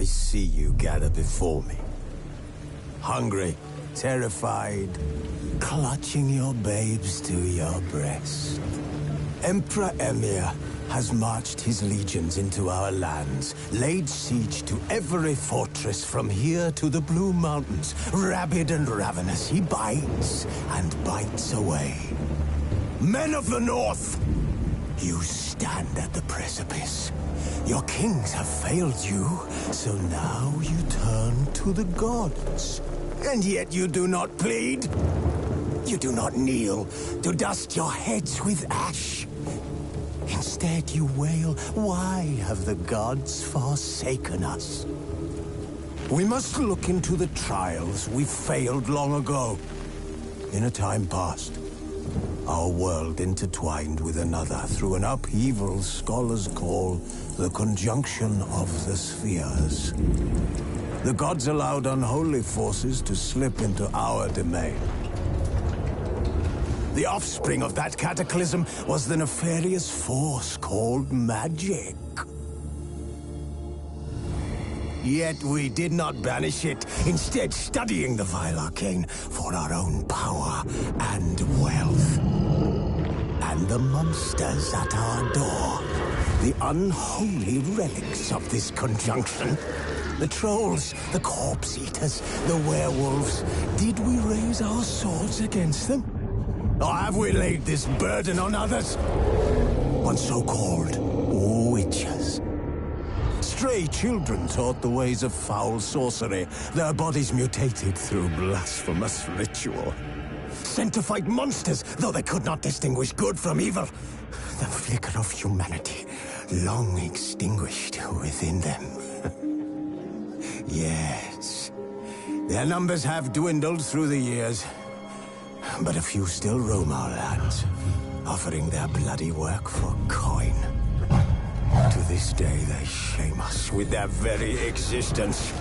I see you gather before me. Hungry, terrified, clutching your babes to your breast. Emperor Emhyr has marched his legions into our lands, laid siege to every fortress from here to the Blue Mountains. Rabid and ravenous, he bites and bites away. Men of the North, you stand at the precipice. Your kings have failed you, so now you turn to the gods. And yet you do not plead. You do not kneel to dust your heads with ash. Instead you wail, why have the gods forsaken us? We must look into the trials we failed long ago. In a time past, our world intertwined with another through an upheaval scholars call the conjunction of the spheres. The gods allowed unholy forces to slip into our domain. The offspring of that cataclysm was the nefarious force called magic. Yet we did not banish it, instead studying the vile arcane for our own power and wealth. And the monsters at our door, the unholy relics of this conjunction. The trolls, the corpse eaters, the werewolves. Did we raise our swords against them? Or have we laid this burden on others? On so-called witches. Stray children taught the ways of foul sorcery, their bodies mutated through blasphemous ritual. Sent to fight monsters, though they could not distinguish good from evil. The flicker of humanity, long extinguished within them. Yes, their numbers have dwindled through the years. But a few still roam our lands, offering their bloody work for coin. To this day, they shame us with their very existence.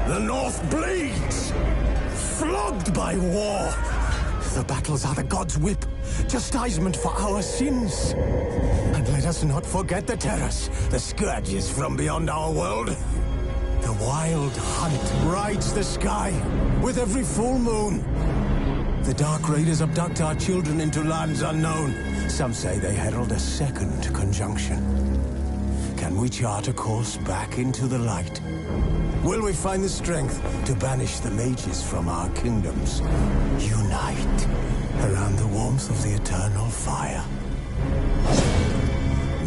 The North bleeds, flogged by war. The battles are the gods' whip, chastisement for our sins. And let us not forget the terrors, the scourges from beyond our world. The wild hunt rides the sky with every full moon. The Dark Raiders abduct our children into lands unknown. Some say they herald a second conjunction. Can we chart a course back into the light? Will we find the strength to banish the mages from our kingdoms? Unite around the warmth of the eternal fire.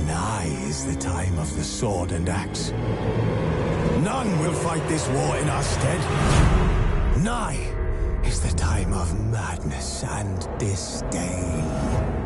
Nigh is the time of the sword and axe. None will fight this war in our stead. Nigh is the time of madness and disdain.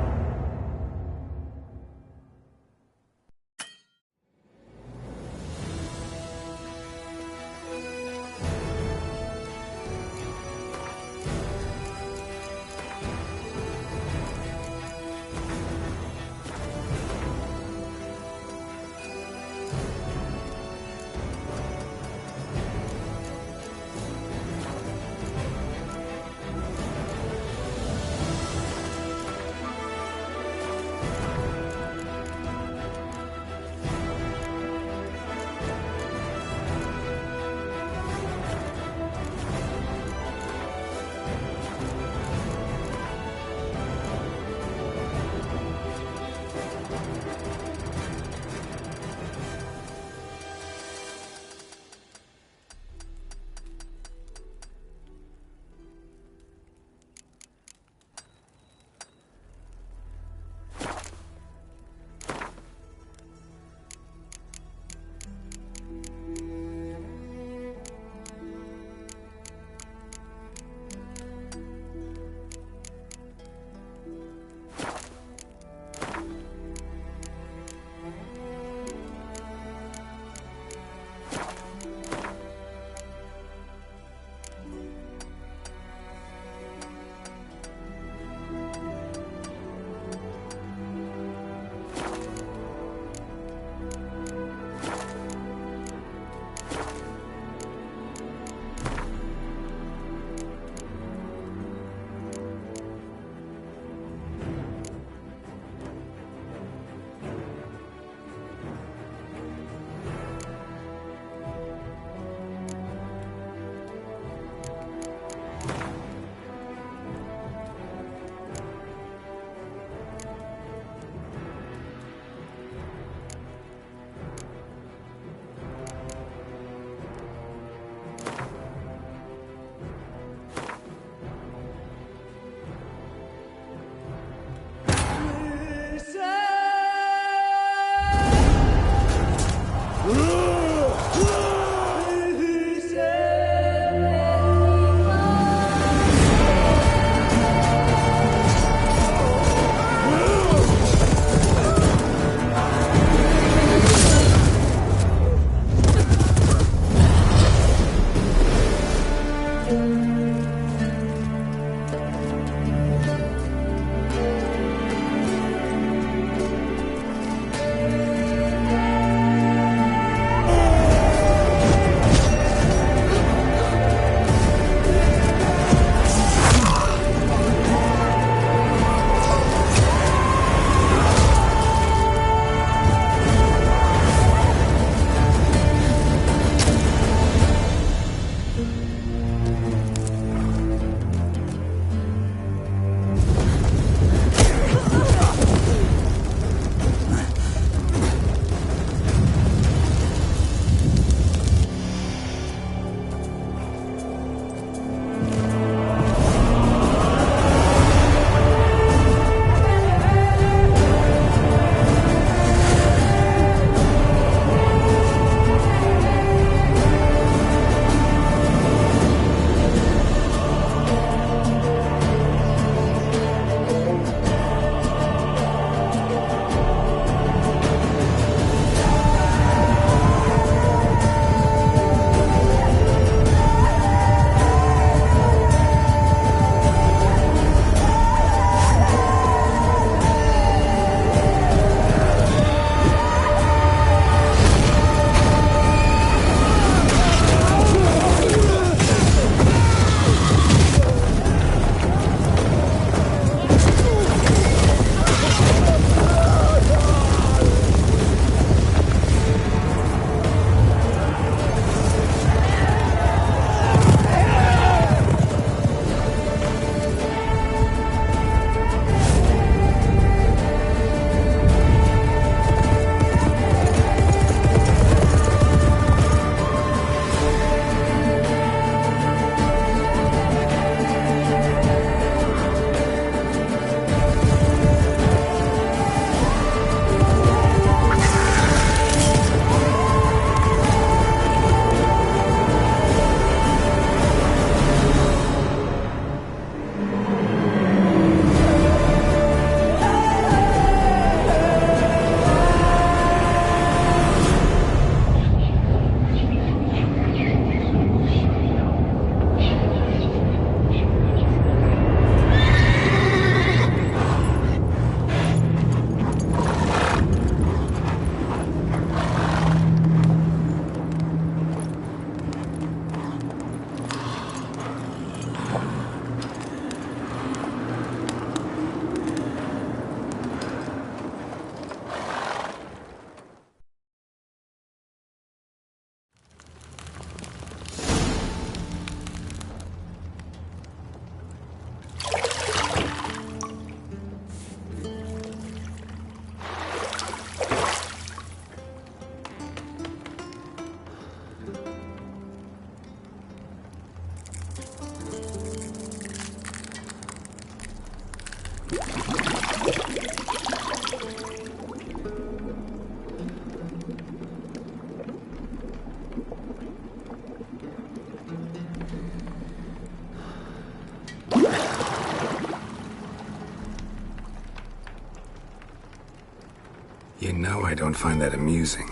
Now I don't find that amusing.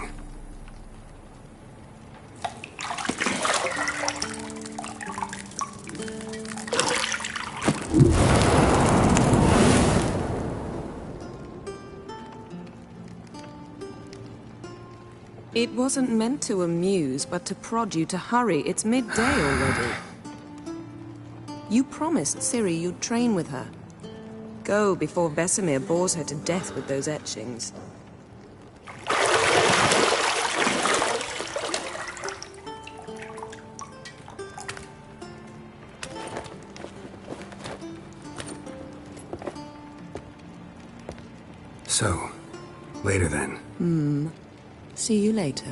It wasn't meant to amuse, but to prod you to hurry. It's midday already. You promised Ciri you'd train with her. Go before Vesemir bores her to death with those etchings. So, later then. See you later.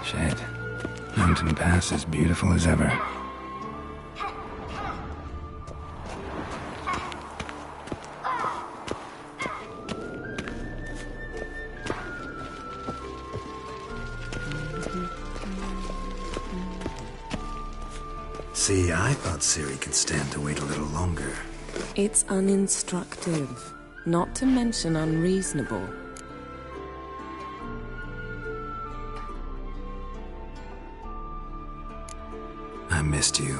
Shit. Mountain Pass as beautiful as ever. See, I thought Ciri could stand to wait a little longer. It's uninstructive, not to mention unreasonable. I missed you.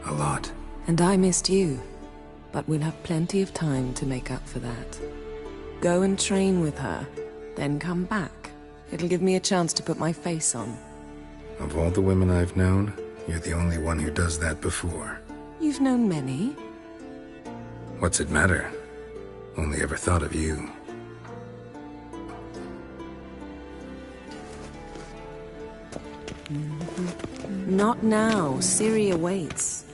A lot. And I missed you. But we'll have plenty of time to make up for that. Go and train with her, then come back. It'll give me a chance to put my face on. Of all the women I've known, you're the only one who does that before. You've known many. What's it matter? Only ever thought of you. Not now. Ciri awaits.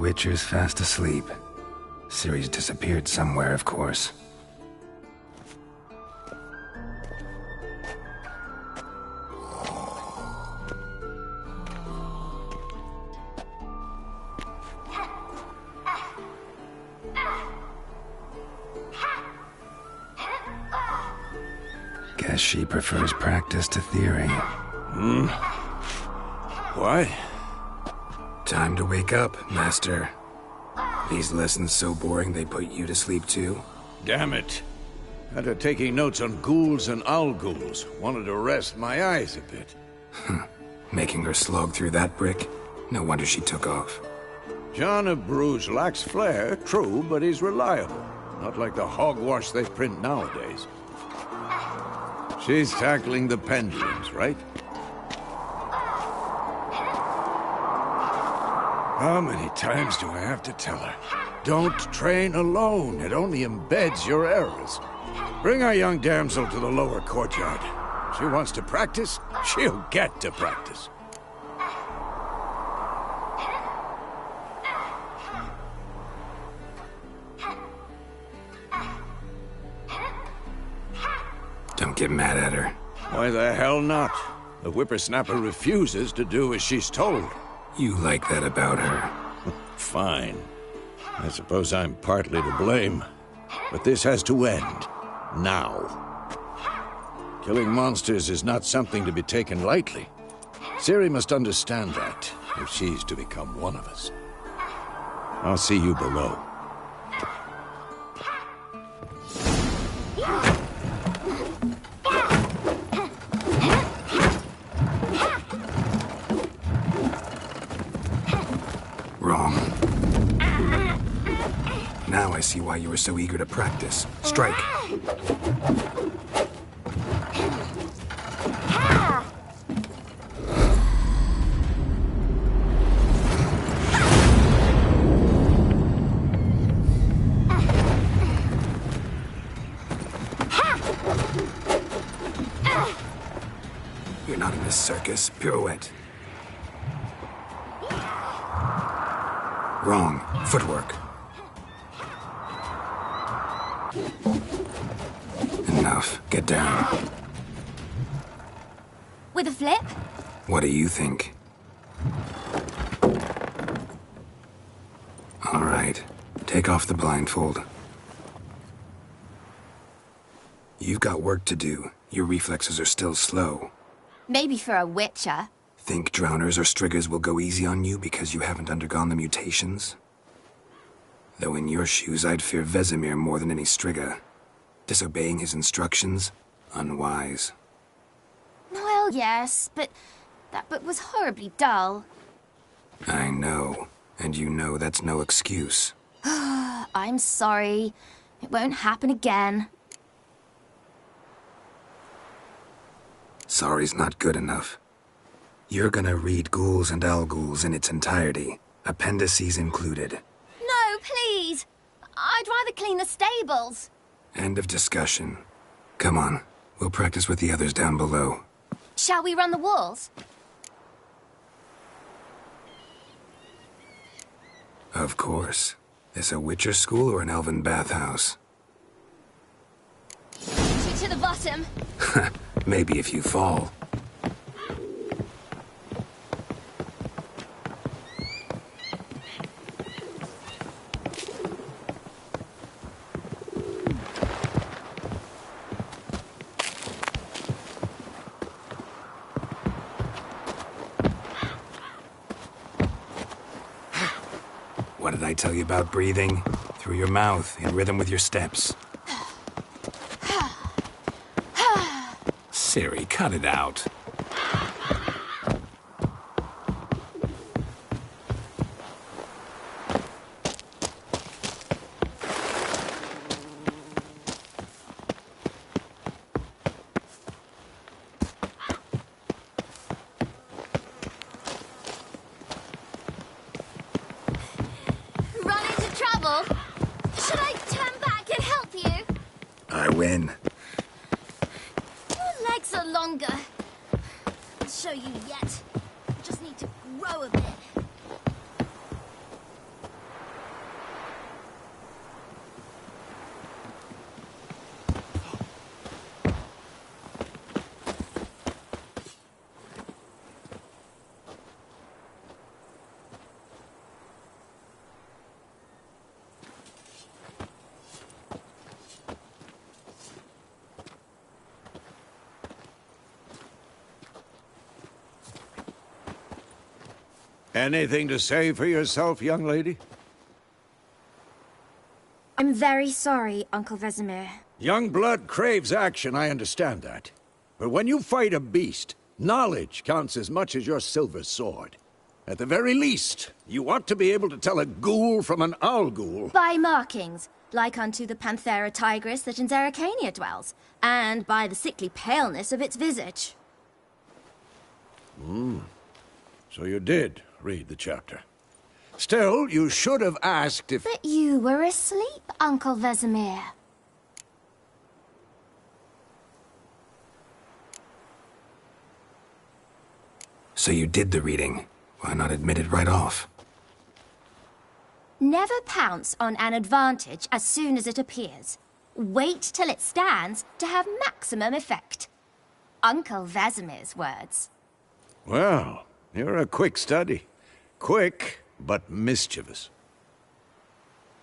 Witcher's fast asleep. Ciri's disappeared somewhere, of course. Guess she prefers practice to theory. What? Time to wake up, Master. These lessons so boring they put you to sleep too? Damn it. After taking notes on ghouls and owl-ghouls, wanted to rest my eyes a bit. Making her slog through that brick? No wonder she took off. John of Bruges lacks flair, true, but he's reliable. Not like the hogwash they print nowadays. She's tackling the pendulums, right? How many times do I have to tell her? Don't train alone. It only embeds your errors. Bring our young damsel to the lower courtyard. She wants to practice, she'll get to practice. Don't get mad at her. Why the hell not? The whippersnapper refuses to do as she's told. You like that about her. Fine. I suppose I'm partly to blame. But this has to end. Now. Killing monsters is not something to be taken lightly. Ciri must understand that, if she's to become one of us. I'll see you below. Wrong. Now I see why you were so eager to practice. Strike. You're not in this circus. Pirouette. Wrong. Footwork. Enough. Get down. With a flip? What do you think? All right. Take off the blindfold. You've got work to do. Your reflexes are still slow. Maybe for a witcher. Think drowners or striggers will go easy on you because you haven't undergone the mutations? Though in your shoes, I'd fear Vesemir more than any strigger. Disobeying his instructions? Unwise. Well, yes, but that book was horribly dull. I know. And you know that's no excuse. I'm sorry. It won't happen again. Sorry's not good enough. You're gonna read Ghouls and Owl-Ghouls in its entirety, appendices included. No, please! I'd rather clean the stables. End of discussion. Come on, we'll practice with the others down below. Shall we run the walls? Of course. This a Witcher school or an elven bathhouse? Shoot to the bottom. Maybe if you fall. What did I tell you about breathing? Through your mouth, in rhythm with your steps. Ciri, cut it out. Run into trouble? Should I turn back and help you? I win. Your legs are longer. I'll show you yet. Just need to grow a bit. Anything to say for yourself, young lady? I'm very sorry, Uncle Vesemir. Young blood craves action, I understand that. But when you fight a beast, knowledge counts as much as your silver sword. At the very least, you ought to be able to tell a ghoul from an owl ghoul. By markings, like unto the Panthera tigris that in Zerrikania dwells, and by the sickly paleness of its visage. So you did read the chapter. Still, you should have asked if... But you were asleep, Uncle Vesemir. So you did the reading. Why not admit it right off? Never pounce on an advantage as soon as it appears. Wait till it stands to have maximum effect. Uncle Vesemir's words. Well, you're a quick study. Quick, but mischievous.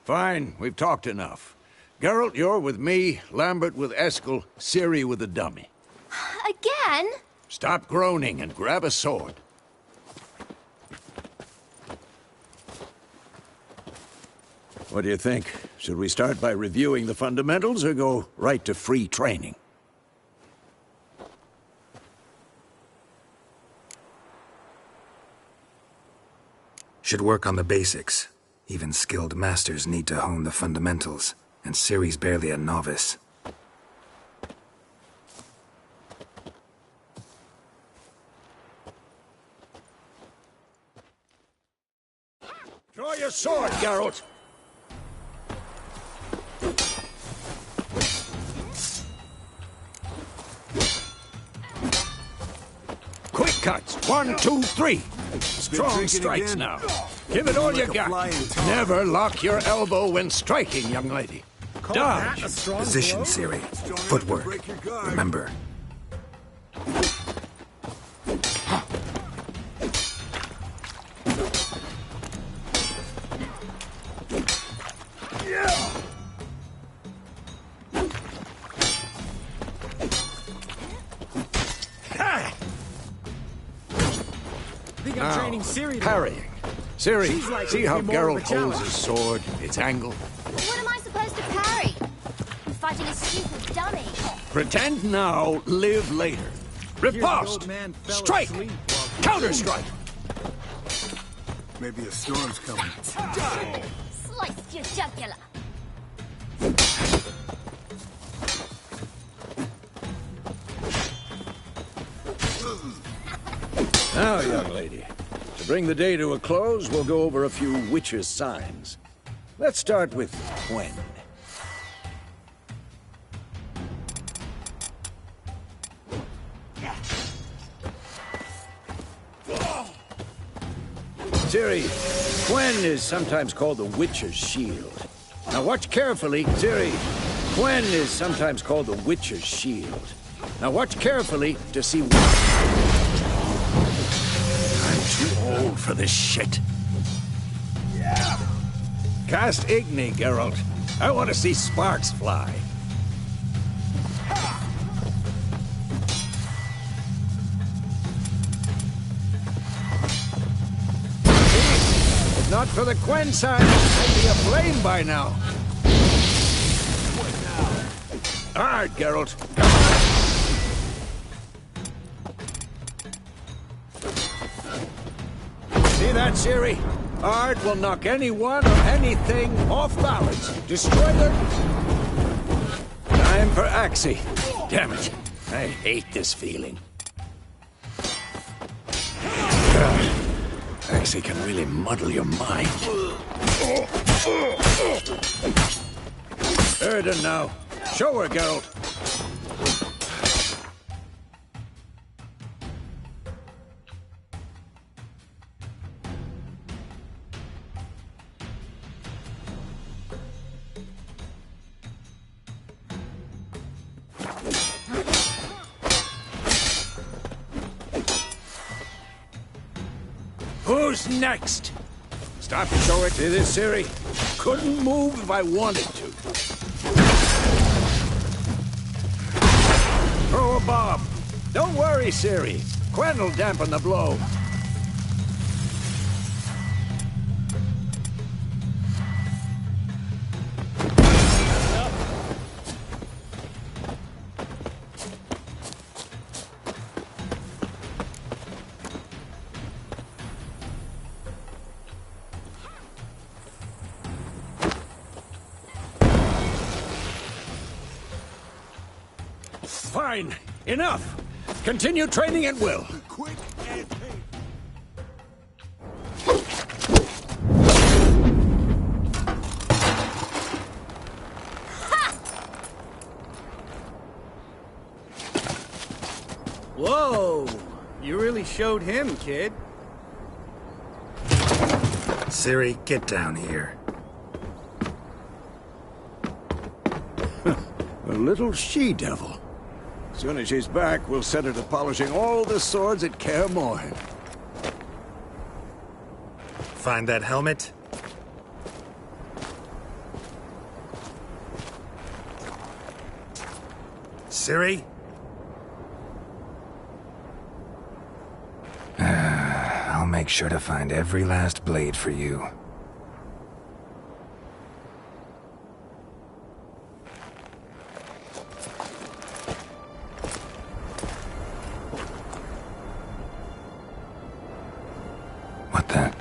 Fine, we've talked enough. Geralt, you're with me, Lambert with Eskel, Ciri with the dummy. Again? Stop groaning and grab a sword. What do you think? Should we start by reviewing the fundamentals or go right to free training? Should work on the basics. Even skilled masters need to hone the fundamentals, and Ciri's barely a novice. Draw your sword, Geralt! Quick cuts! 1, 2, 3! Strong strikes again. now. Give it all you Like a got. flying top. Never lock your elbow when striking, young lady. Dodge! Position, Ciri. Footwork. Break your guard. Remember. Parrying. Ciri, She's likely see to how be more of a Geralt holds challenge. his sword, its angle? What am I supposed to parry? I'm fighting a stupid dummy. Pretend now, live later. Riposte! old man fell Strike! asleep while- Counter-strike! Maybe a storm's coming. Sliced your jugular. Now, young lady, to bring the day to a close, we'll go over a few witches' signs. Let's start with Gwen. Ciri, Gwen is sometimes called the Witcher's Shield. Now watch carefully, Ciri. Gwen is sometimes called the Witcher's Shield. Now watch carefully to see I'm too old for this shit. Cast Igni, Geralt. I want to see sparks fly. If not for the Gwen sign, I'd be aflame by now. Hard, Geralt. Come on. See that, Ciri? Ard will knock anyone or anything off balance. Destroy them. Time for Axii. Damn it. I hate this feeling. Axii can really muddle your mind. Erden now. Show her, Geralt. Who's next? Stop and show it to this, Ciri. Couldn't move if I wanted to. Throw a bomb. Don't worry, Ciri. Gwen will dampen the blow. Fine. Enough. Continue training at will. Quick and painful. Whoa! You really showed him, kid. Ciri, get down here. A little she-devil. As soon as she's back, we'll set her to polishing all the swords at Kaer Morhen. Find that helmet? Ciri? I'll make sure to find every last blade for you. What the?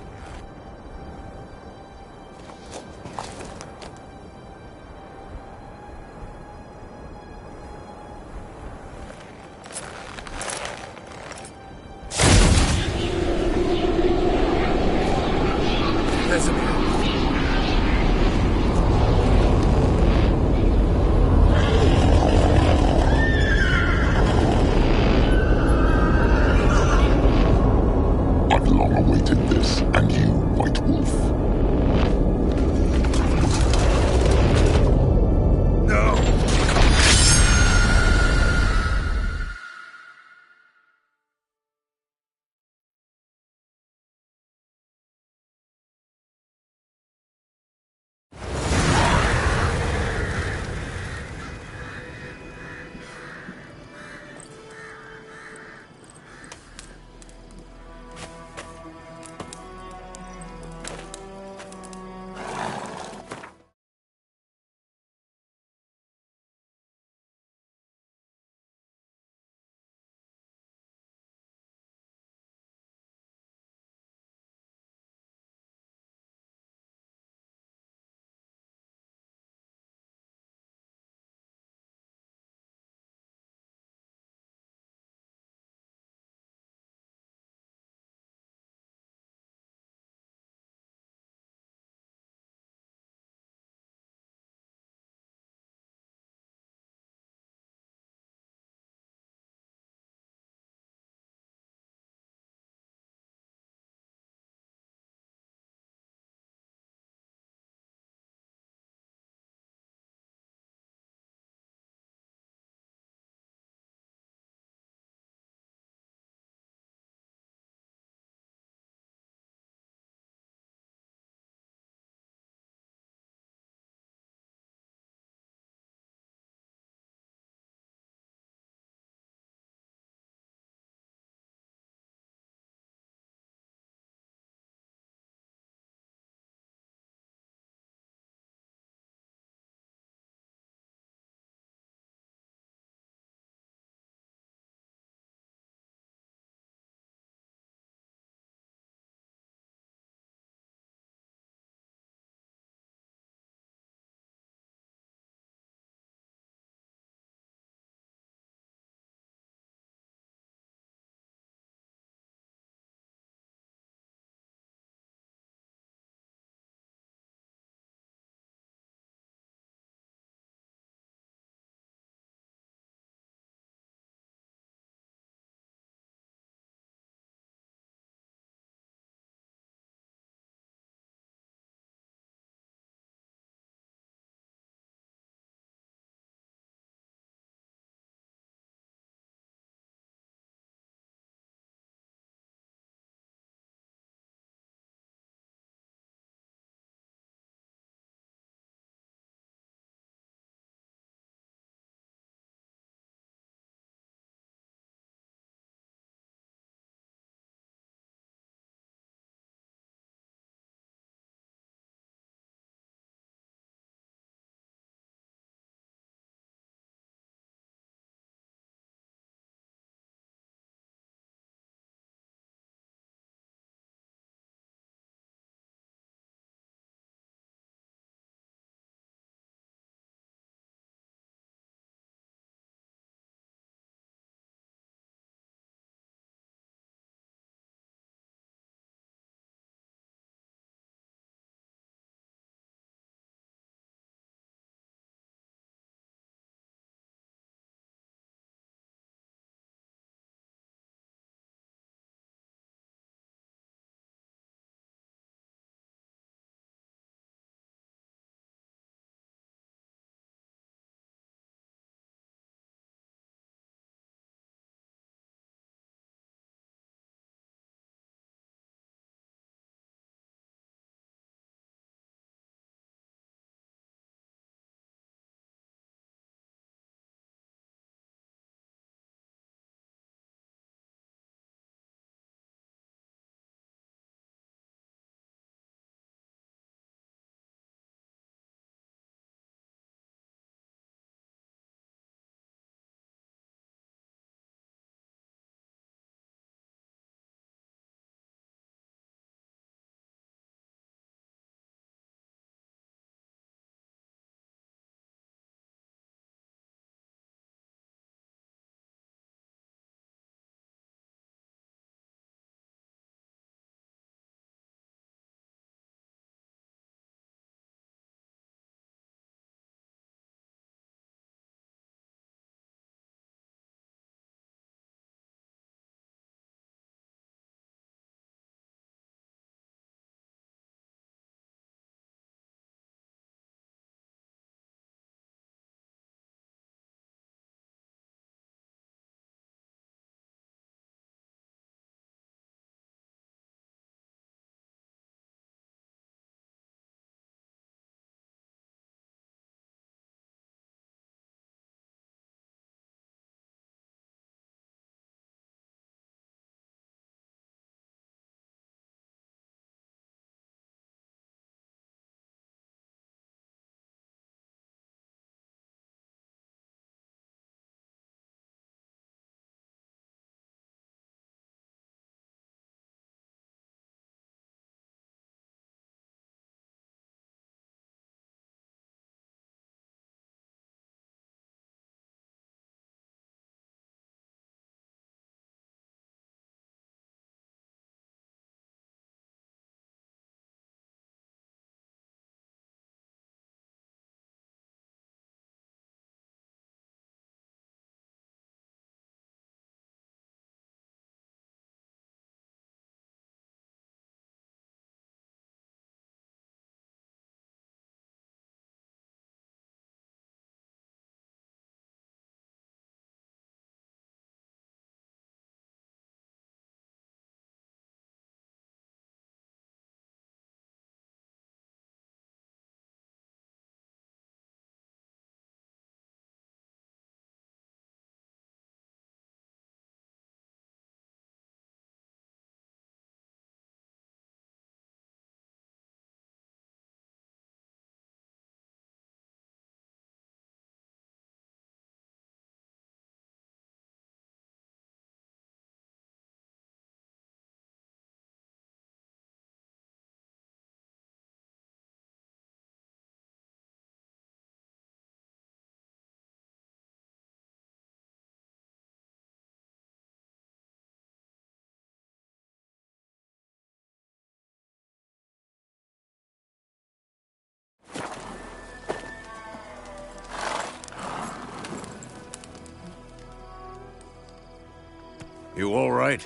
You all right?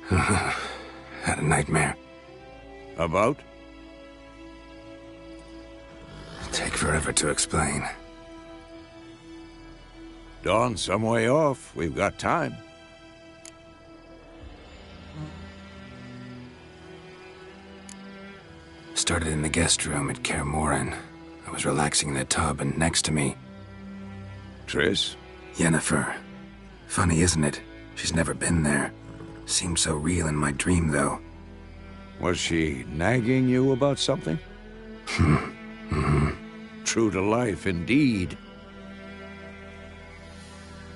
Had a nightmare. About? Take forever to explain. Dawn's some way off. We've got time. Started in the guest room at Kaer Morhen. I was relaxing in the tub, and next to me, Triss? Yennefer. Funny, isn't it? She's never been there. Seemed so real in my dream, though. Was she nagging you about something? True to life, indeed.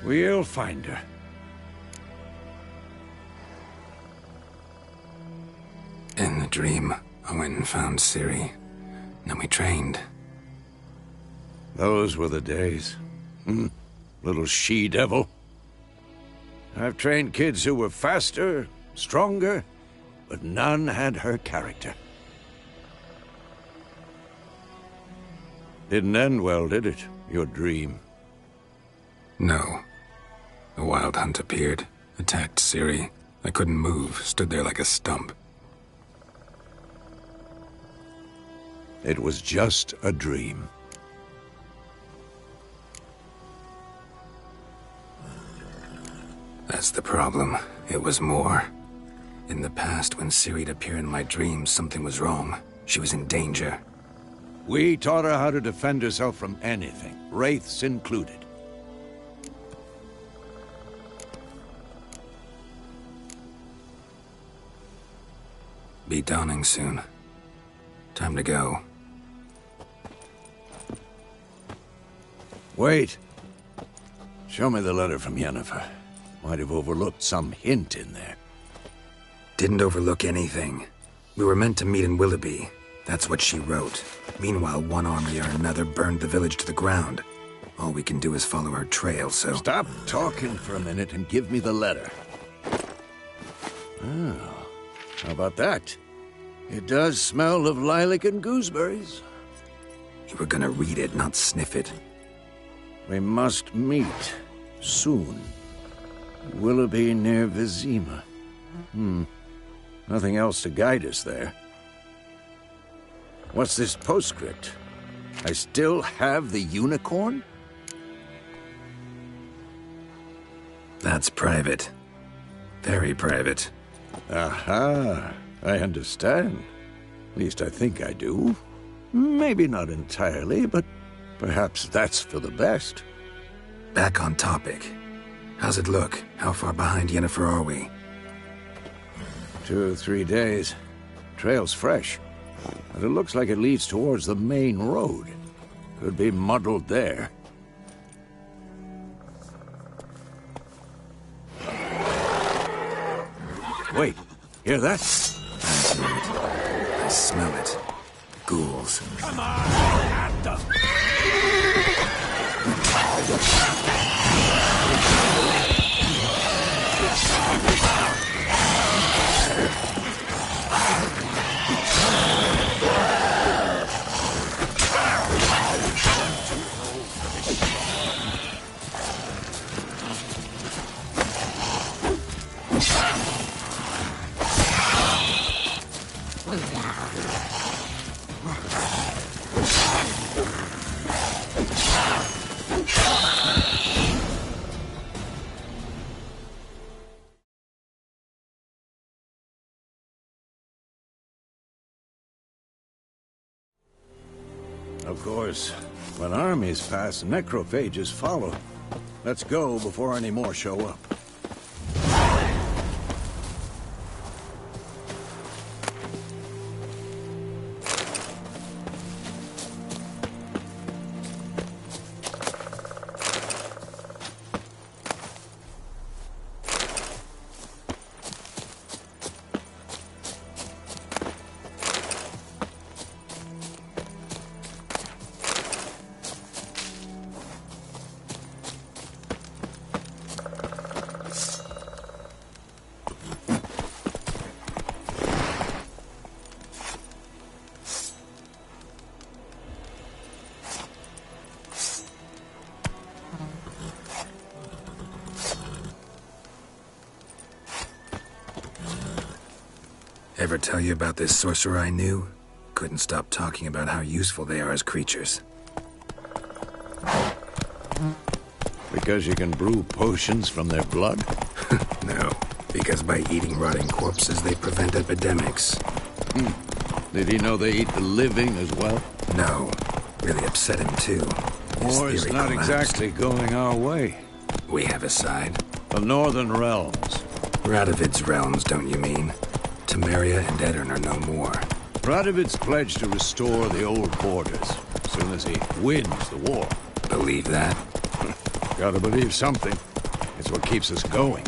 We'll find her. In the dream, I went and found Ciri. Then we trained. Those were the days. Little she-devil. I've trained kids who were faster, stronger, but none had her character. Didn't end well, did it? Your dream? No. A wild hunt appeared, attacked Ciri. I couldn't move, stood there like a stump. It was just a dream. That's the problem. It was more. In the past, when Ciri'd appear in my dreams, something was wrong. She was in danger. We taught her how to defend herself from anything, wraiths included. Be dawning soon. Time to go. Wait. Show me the letter from Yennefer. Might have overlooked some hint in there. Didn't overlook anything. We were meant to meet in Willoughby. That's what she wrote. Meanwhile, one army or another burned the village to the ground. All we can do is follow her trail, so... Stop talking for a minute and give me the letter. Oh, how about that? It does smell of lilac and gooseberries. You were gonna read it, not sniff it. We must meet. Soon. Willoughby near Vizima. Nothing else to guide us there. What's this postscript? I still have the unicorn? That's private. Very private. Aha, I understand. At least I think I do. Maybe not entirely, but perhaps that's for the best. Back on topic. How's it look? How far behind Yennefer are we? 2 or 3 days. Trail's fresh. But it looks like it leads towards the main road. Could be muddled there. Wait, hear that? I smell it. Ghouls. Come on! Of course, when armies pass, necrophages follow. Let's go before any more show up. Ever tell you about this sorcerer I knew? Couldn't stop talking about how useful they are as creatures. Because you can brew potions from their blood? No, because by eating rotting corpses, they prevent epidemics. Did he know they eat the living as well? No, really upset him too. His War's theory not collapsed. exactly going our way. We have a side. The Northern Realms. Radovid's realms, don't you mean? Temeria and Edirn are no more. Radovid's pledged to restore the old borders as soon as he wins the war. Believe that? Gotta believe something. It's what keeps us going.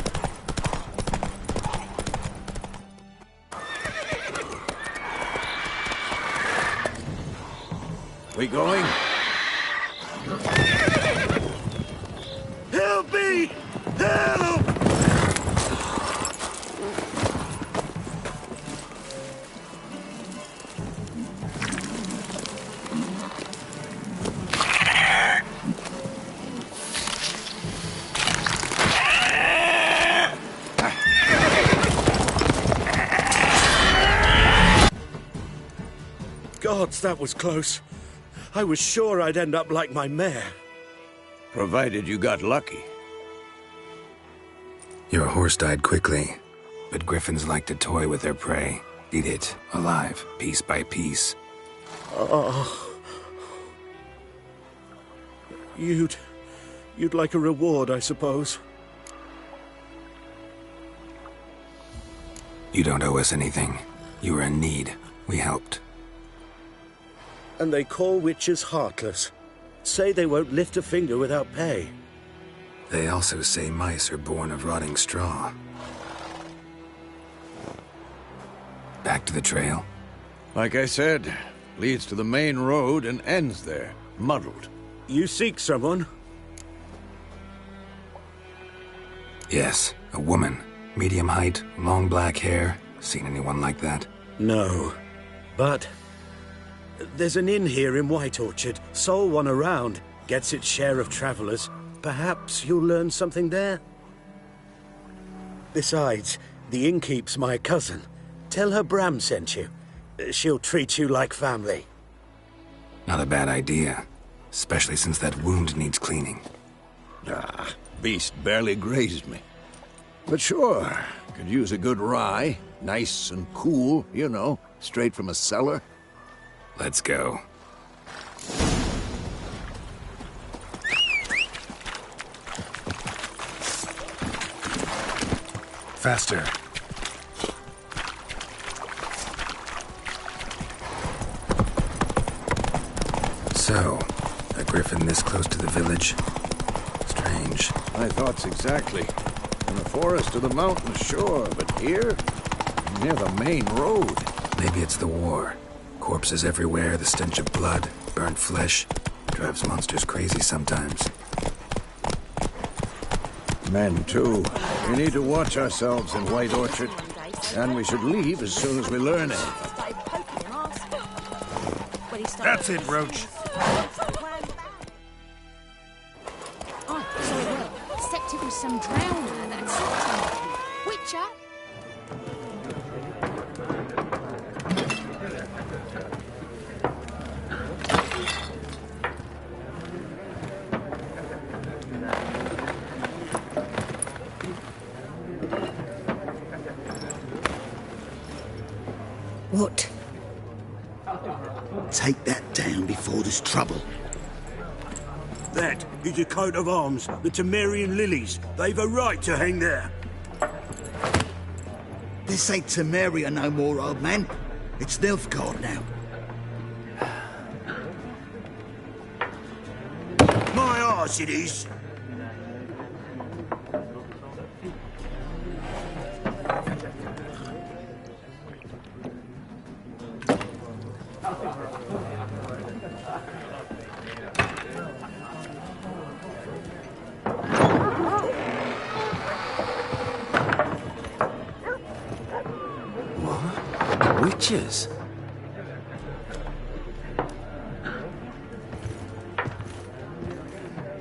We going? Help me! Help! Gods, that was close. I was sure I'd end up like my mare. Provided you got lucky. Your horse died quickly, but griffins like to toy with their prey. Eat it, alive, piece by piece. You'd like a reward, I suppose. You don't owe us anything. You were in need. We helped. And they call witches heartless. Say they won't lift a finger without pay. They also say mice are born of rotting straw. Back to the trail? Like I said, leads to the main road and ends there, muddled. You seek someone? Yes, a woman. Medium height, long black hair. Seen anyone like that? No. But there's an inn here in White Orchard. Sole one around. Gets its share of travelers. Perhaps you'll learn something there? Besides, the innkeep's my cousin. Tell her Bram sent you. She'll treat you like family. Not a bad idea. Especially since that wound needs cleaning. Ah, beast barely grazed me. But sure, could use a good rye. Nice and cool, you know, straight from a cellar. Let's go. Faster. So, a griffin this close to the village? Strange. My thoughts exactly. In the forest or the mountain, sure, but here? Near the main road. Maybe it's the war. Corpses everywhere, the stench of blood, burnt flesh. Drives monsters crazy sometimes. Men, too. We need to watch ourselves in White Orchard. And we should leave as soon as we learn it. That's it, Roach. Oh, sorry, well, except it was some drowner that said something. Witcher? What? Take that down before there's trouble. That is a coat of arms, the Temerian lilies. They've a right to hang there. This ain't Temeria no more, old man. It's Nilfgaard now. My arse it is. Witches?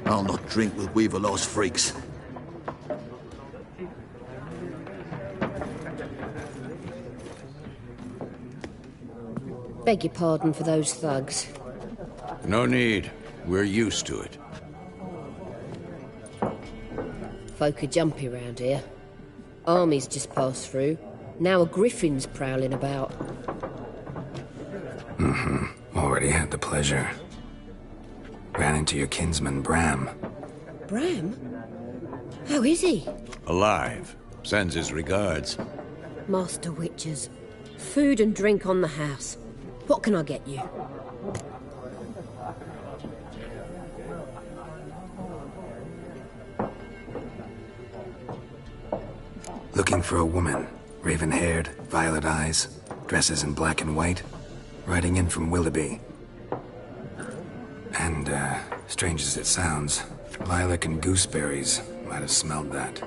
I'll not drink with Weaverlaw's freaks. Beg your pardon for those thugs. No need. We're used to it. Folk are jumpy round here. Armies just passed through. Now a griffin's prowling about. Already had the pleasure. Ran into your kinsman, Bram. Bram? How is he? Alive. Sends his regards. Master Witchers. Food and drink on the house. What can I get you? Looking for a woman. Raven-haired, violet eyes, dresses in black and white. Riding in from Willoughby. And, strange as it sounds, lilac and gooseberries might have smelled that.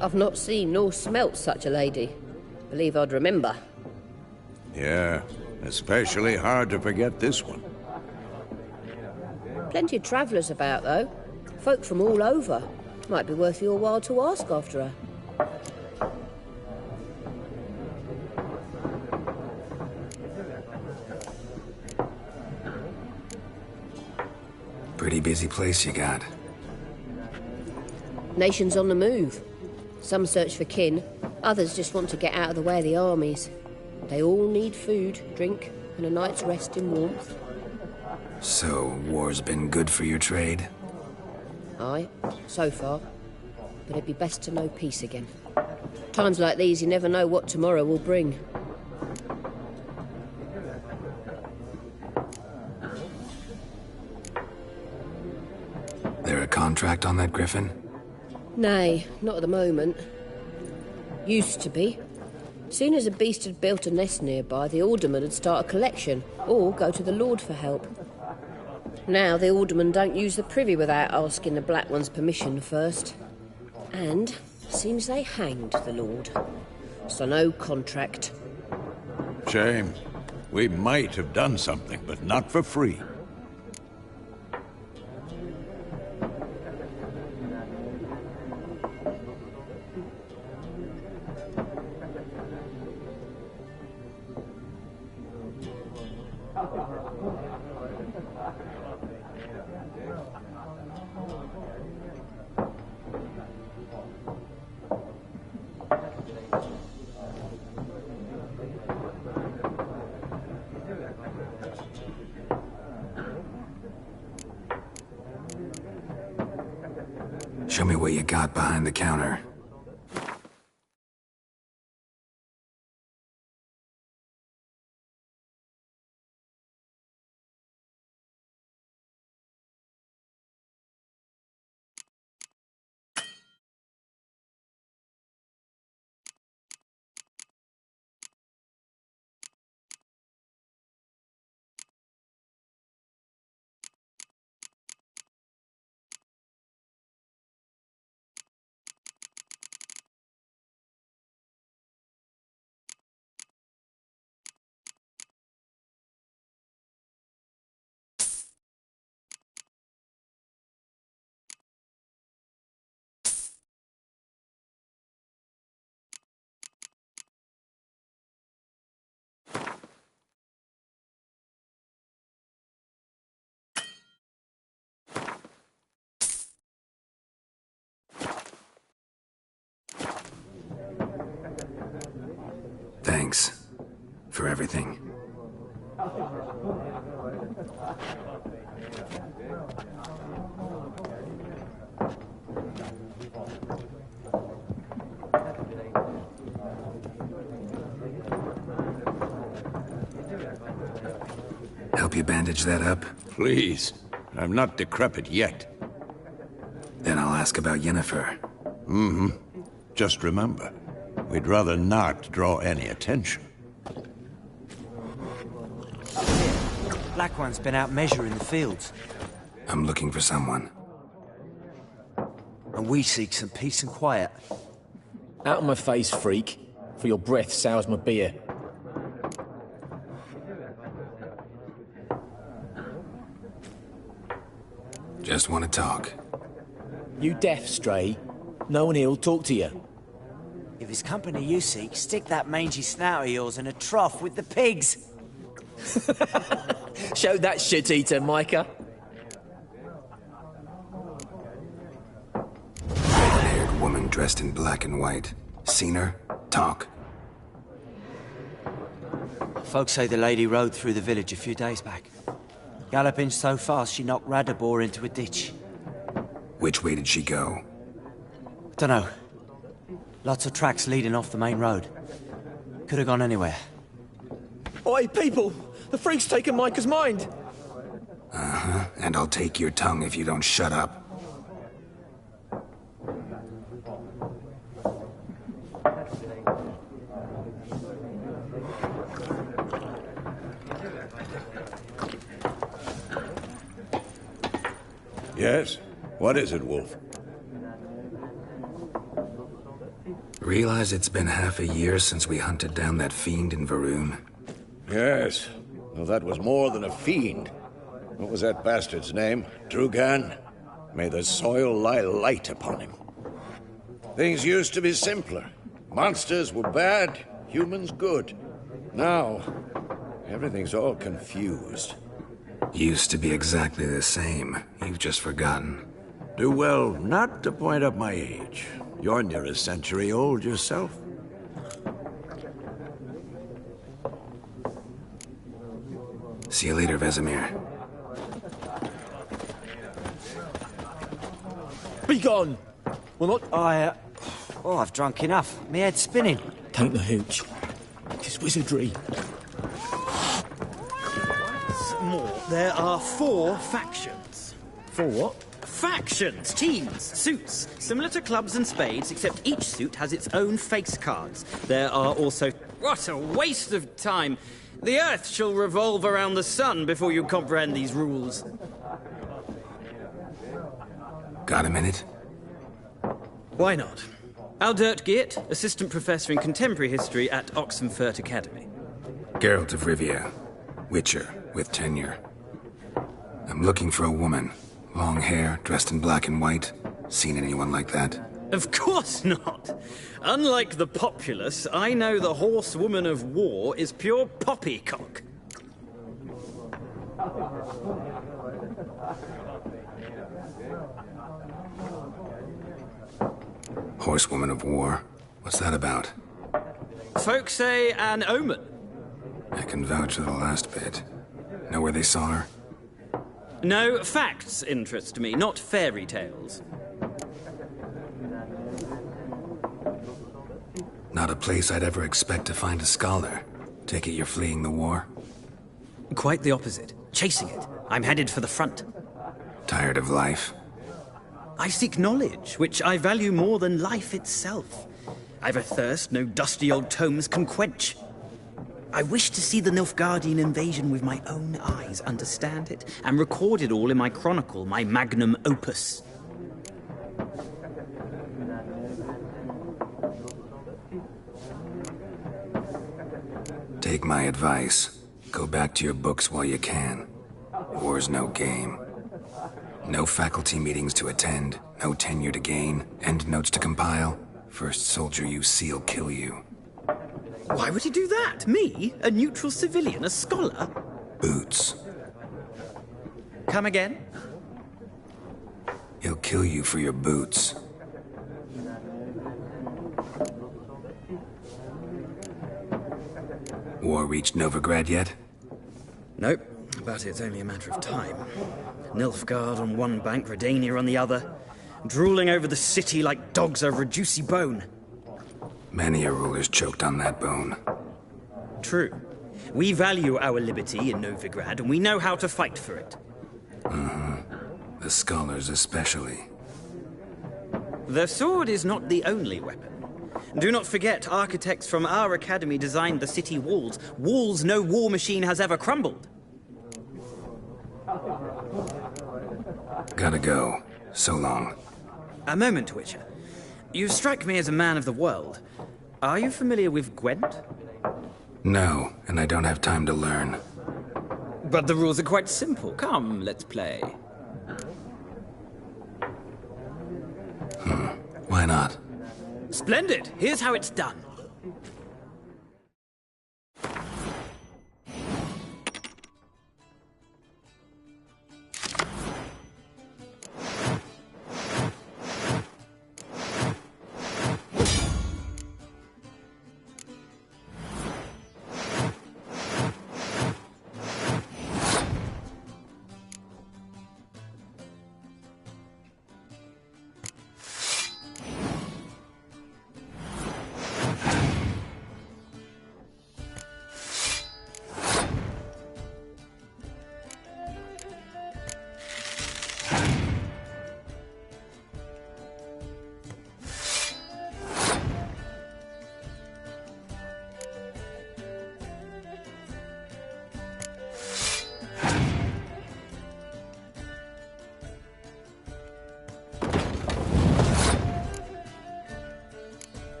I've not seen nor smelt such a lady. Believe I'd remember. Yeah, especially hard to forget this one. Plenty of travellers about, though. Folk from all over. Might be worth your while to ask after her. Pretty busy place you got. Nations on the move. Some search for kin, others just want to get out of the way of the armies. They all need food, drink, and a night's rest in warmth. So, war's been good for your trade? Aye, so far. But it'd be best to know peace again. Times like these, you never know what tomorrow will bring. There a contract on that griffin? Nay, not at the moment. Used to be. Soon as a beast had built a nest nearby, the alderman would start a collection, or go to the Lord for help. Now the aldermen don't use the privy without asking the Black One's permission first. And seems they hanged the Lord. So no contract. Shame. We might have done something, but not for free. Show me what you got behind the counter. Thanks for everything. Help you bandage that up? Please. I'm not decrepit yet. Then I'll ask about Yennefer. Mm-hmm. Just remember, we'd rather not draw any attention. Black One's been out measuring the fields. I'm looking for someone. And we seek some peace and quiet. Out of my face, freak. For your breath sours my beer. Just want to talk. You deaf, Stray? No one here'll talk to you. If it's company you seek, stick that mangy snout of yours in a trough with the pigs. Show that shit-eater, Micah. Red-haired woman dressed in black and white. Seen her? Talk. Folks say the lady rode through the village a few days back. Galloping so fast she knocked Radabor into a ditch. Which way did she go? Dunno. Lots of tracks leading off the main road. Could have gone anywhere. Oi, people! The freak's taken Micah's mind! Uh-huh, and I'll take your tongue if you don't shut up. Yes? What is it, Wolf? Realize it's been half a year since we hunted down that fiend in Varun? Yes. Well, that was more than a fiend. What was that bastard's name? Drugan? May the soil lie light upon him. Things used to be simpler. Monsters were bad, humans good. Now, everything's all confused. Used to be exactly the same. You've just forgotten. Do well not to point up my age. You're near a century old yourself. See you later, Vesemir. Be gone! Well, not... I've drunk enough. My head's spinning. Take the hooch. It's wizardry. More. There are 4 factions. 4 what? Factions, teams, suits, similar to clubs and spades, except each suit has its own face cards. There are also... What a waste of time! The Earth shall revolve around the sun before you comprehend these rules. Got a minute? Why not? Aldert Geert, Assistant Professor in Contemporary History at Oxenfurt Academy. Geralt of Rivia. Witcher, with tenure. I'm looking for a woman. Long hair, dressed in black and white. Seen anyone like that? Of course not! Unlike the populace, I know the horsewoman of war is pure poppycock. Horsewoman of war? What's that about? Folks say an omen. I can vouch for the last bit. Know where they saw her? No, facts interest me, not fairy tales. Not a place I'd ever expect to find a scholar. Take it you're fleeing the war? Quite the opposite. Chasing it. I'm headed for the front. Tired of life? I seek knowledge, which I value more than life itself. I've a thirst no dusty old tomes can quench. I wish to see the Nilfgaardian invasion with my own eyes, understand it, and record it all in my chronicle, my magnum opus. Take my advice. Go back to your books while you can. War's no game. No faculty meetings to attend, no tenure to gain, endnotes to compile. First soldier you see'll kill you. Why would he do that? Me? A neutral civilian? A scholar? Boots. Come again? He'll kill you for your boots. War reached Novigrad yet? Nope, but it's only a matter of time. Nilfgaard on one bank, Redania on the other, drooling over the city like dogs over a juicy bone. Many a ruler's choked on that bone. True. We value our liberty in Novigrad, and we know how to fight for it. The scholars especially. The sword is not the only weapon. Do not forget, architects from our academy designed the city walls. Walls no war machine has ever crumbled. Gotta go. So long. A moment, Witcher. You strike me as a man of the world. Are you familiar with Gwent? No, and I don't have time to learn. But the rules are quite simple. Come, let's play. Why not? Splendid! Here's how it's done.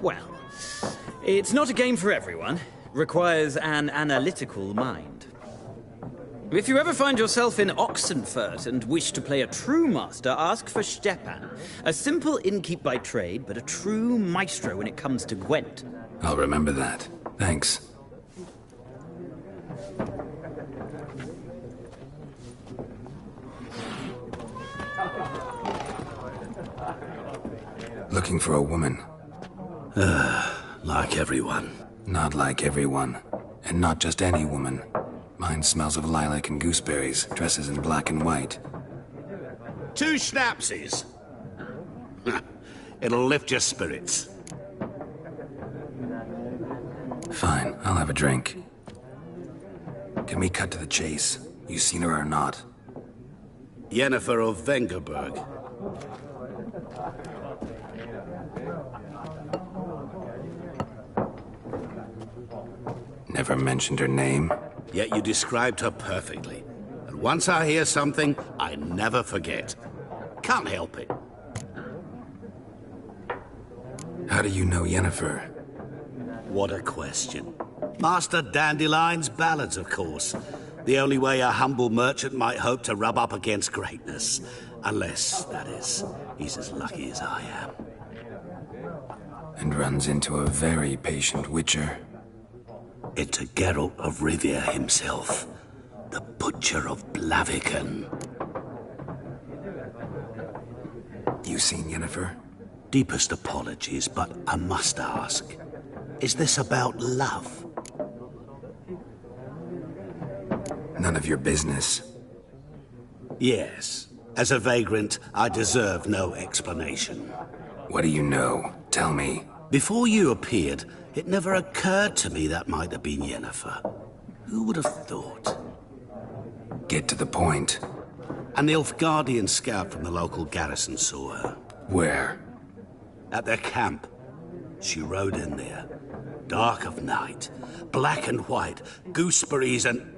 Well, it's not a game for everyone. Requires an analytical mind. If you ever find yourself in Oxenfurt and wish to play a true master, ask for Stepan. A simple innkeep by trade, but a true maestro when it comes to Gwent. I'll remember that. Thanks. Looking for a woman. Like everyone. Not like everyone. And not just any woman. Mine smells of lilac and gooseberries, dresses in black and white. 2 schnapsies. It'll lift your spirits. Fine, I'll have a drink. Can we cut to the chase? You seen her or not? Yennefer of Vengerberg. Never mentioned her name. Yet you described her perfectly. And once I hear something, I never forget. Can't help it. How do you know Yennefer? What a question. Master Dandelion's ballads, of course. The only way a humble merchant might hope to rub up against greatness. Unless, that is, he's as lucky as I am. And runs into a very patient witcher. Into Geralt of Rivia himself, the Butcher of Blaviken. You seen Yennefer? Deepest apologies, but I must ask. Is this about love? None of your business. Yes. As a vagrant, I deserve no explanation. What do you know? Tell me. Before you appeared, it never occurred to me that might have been Yennefer. Who would have thought? Get to the point. An Nilfgaardian scout from the local garrison saw her. Where? At their camp. She rode in there. Dark of night. Black and white. Gooseberries and...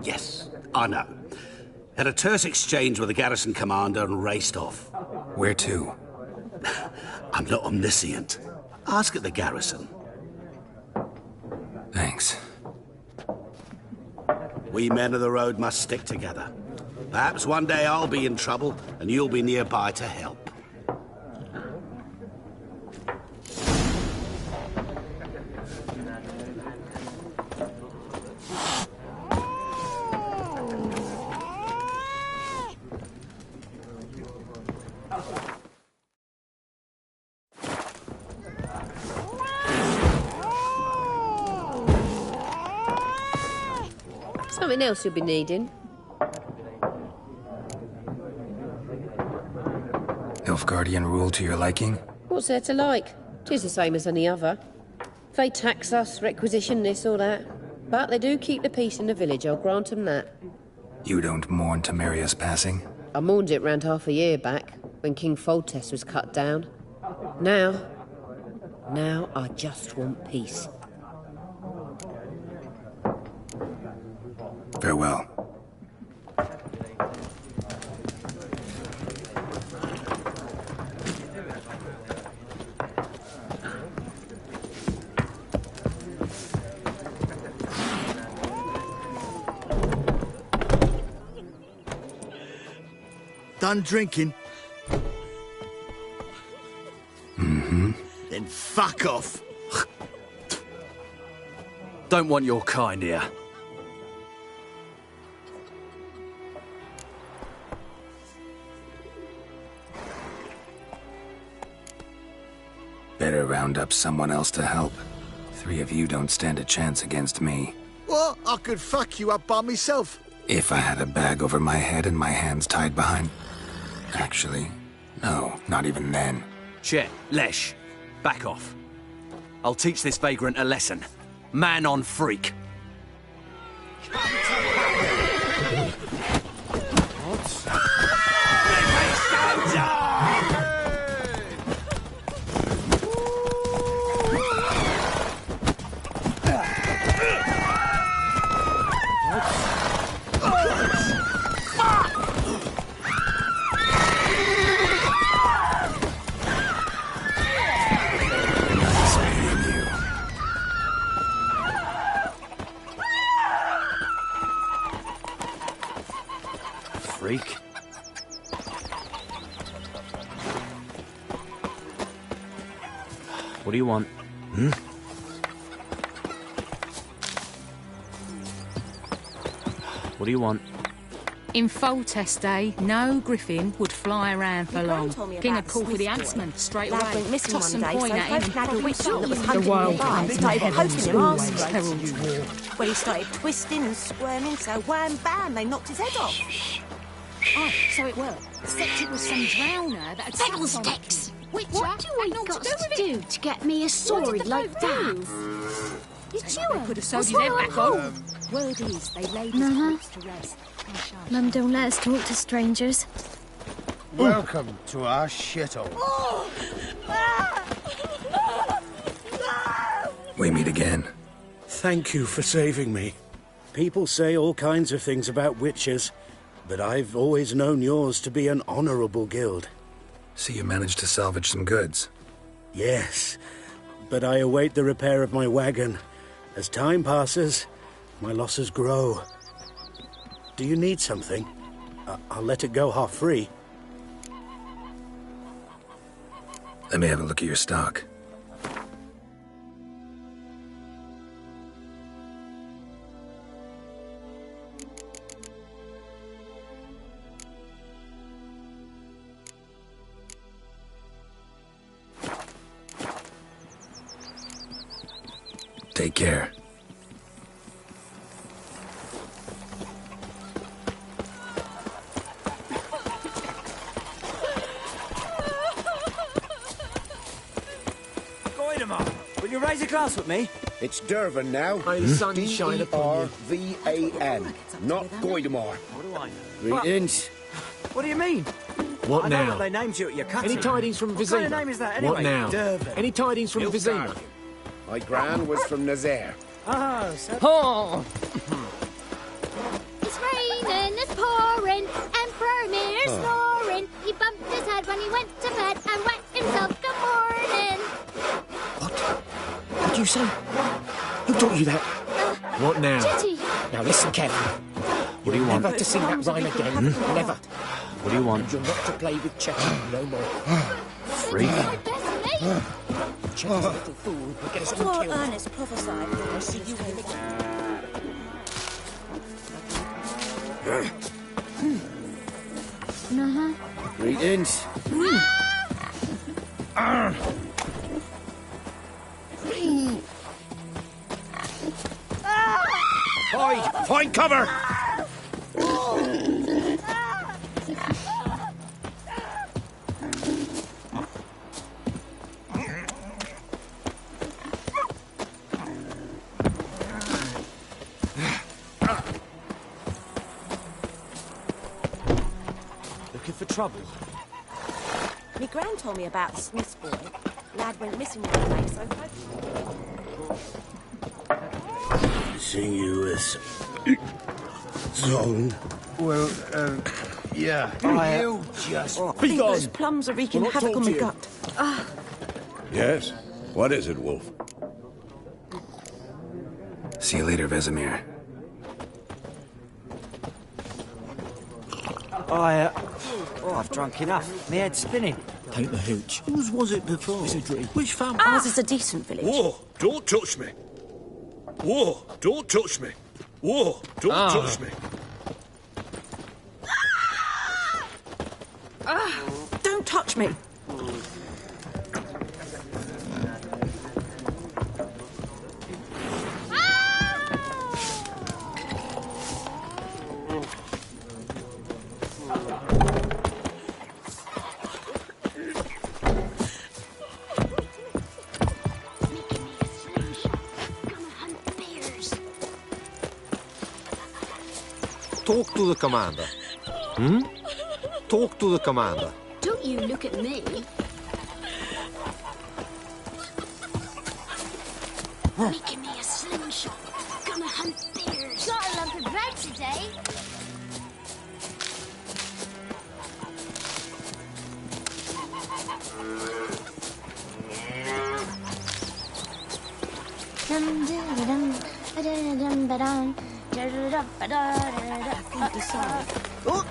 Yes, I know. Had a terse exchange with the garrison commander and raced off. Where to? I'm not omniscient. Ask at the garrison. Thanks. We men of the road must stick together. Perhaps one day I'll be in trouble and you'll be nearby to help. Something else you'll be needing. Nilfgaardian rule to your liking? What's there to like? 'Tis the same as any other. They tax us, requisition this or that. But they do keep the peace in the village, I'll grant 'em that. You don't mourn Temeria's passing? I mourned it round half a year back, when King Foltest was cut down. Now I just want peace. Farewell. Done drinking? Mm-hmm. Then fuck off. Don't want your kind here. Better round up someone else to help. 3 of you don't stand a chance against me. What? I could fuck you up by myself. If I had a bag over my head and my hands tied behind... Actually, no, not even then. Chet, Lesh, back off. I'll teach this vagrant a lesson. Man on freak. Nice What do you want? What do you want? In Foltest Day, no griffin would fly around for long. King had called for the Smith boy. huntsman straight Lad away. went missing Tossed one some day, coin so at him folk had and a witch that was the hunting wild nearby. times and Started heavens poking him always arse. herald. Well, he started twisting and squirming, so wham bam, they knocked his head off. Oh, so it worked. Except it was some drowner that had Fiddlesticks! Witcher What do I had got naught to to do with do to get me a sword like that? You sure? could have sewed What's his head wrong? back on. Word is, they laid his corpse to rest. Mum don't let us talk to strangers. Welcome to our shithole. We meet again. Thank you for saving me. People say all kinds of things about witches, but I've always known yours to be an honorable guild. So you managed to salvage some goods? Yes, but I await the repair of my wagon. As time passes, my losses grow. Do you need something? I'll let it go half-free. Let me have a look at your stock. Take care. Will you raise a glass with me? It's Dervan now. May the sun shine upon you. D-E-R-V-A-N, not Goidemar. What do I know? Greetings. What do you mean? What I know now? what they named you at your cutting. Any tidings from What Vizima? kind of name is that anyway? What now? Dervan. Any tidings from Vizima? My gran was from Nazaire. Oh, so... Oh! It's raining, it's pouring, Emperor Mir's snoring. He bumped his head when he went to bed and wet himself good morning. What did you say? Who taught you that? What now? Chitty. Now listen carefully. What do you want? Never to sing that rhyme again. Never. What do you want? And you're not to play with Chetty no more. Freak. Chetty's a little fool who'll get us all Poor killed. Ernest prophesied that I see you in the Greetings. Hide! Find cover! Looking for trouble? My gran told me about the Smith boy. Lad went missing one day, so Sinuous zone. Well, yeah. You just... I think those plums are wreaking We'll not havoc talk on to my you. gut. Yes? What is it, Wolf? See you later, Vesemir. I've drunk enough. My head's spinning. Take the hooch. Whose was it before? It's a dream. Which family? Ours is a decent village. Whoa! Don't touch me! Whoa! Don't touch me! Whoa! Don't touch me! Don't touch me. Talk to the commander. Talk to the commander. Don't you look at me. Making me a slingshot. Gonna hunt bears. Got a lump of bread today. Decide. Oh!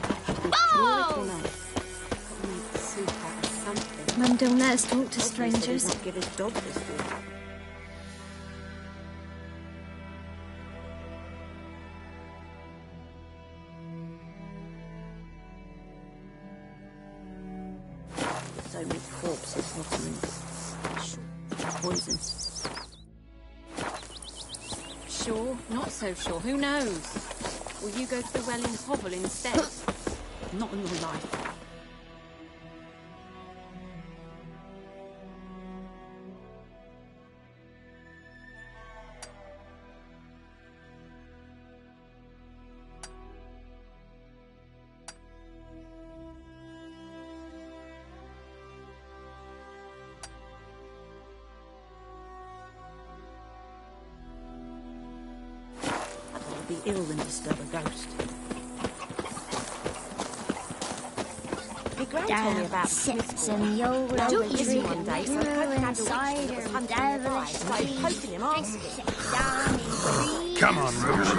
Soup out of something. Mum don't let us talk to strangers. Give his dog this food. So many corpses rotting. Poison. Sure, not so sure. Who knows? Will you go to the well in the hovel instead? Not in your life. Be ill than disturb a ghost. My gran told me about sips and YOLO. I took easy one day, so I hoping I had a witch that was hunting in the fire. Started poking him off. Come on, Rouge.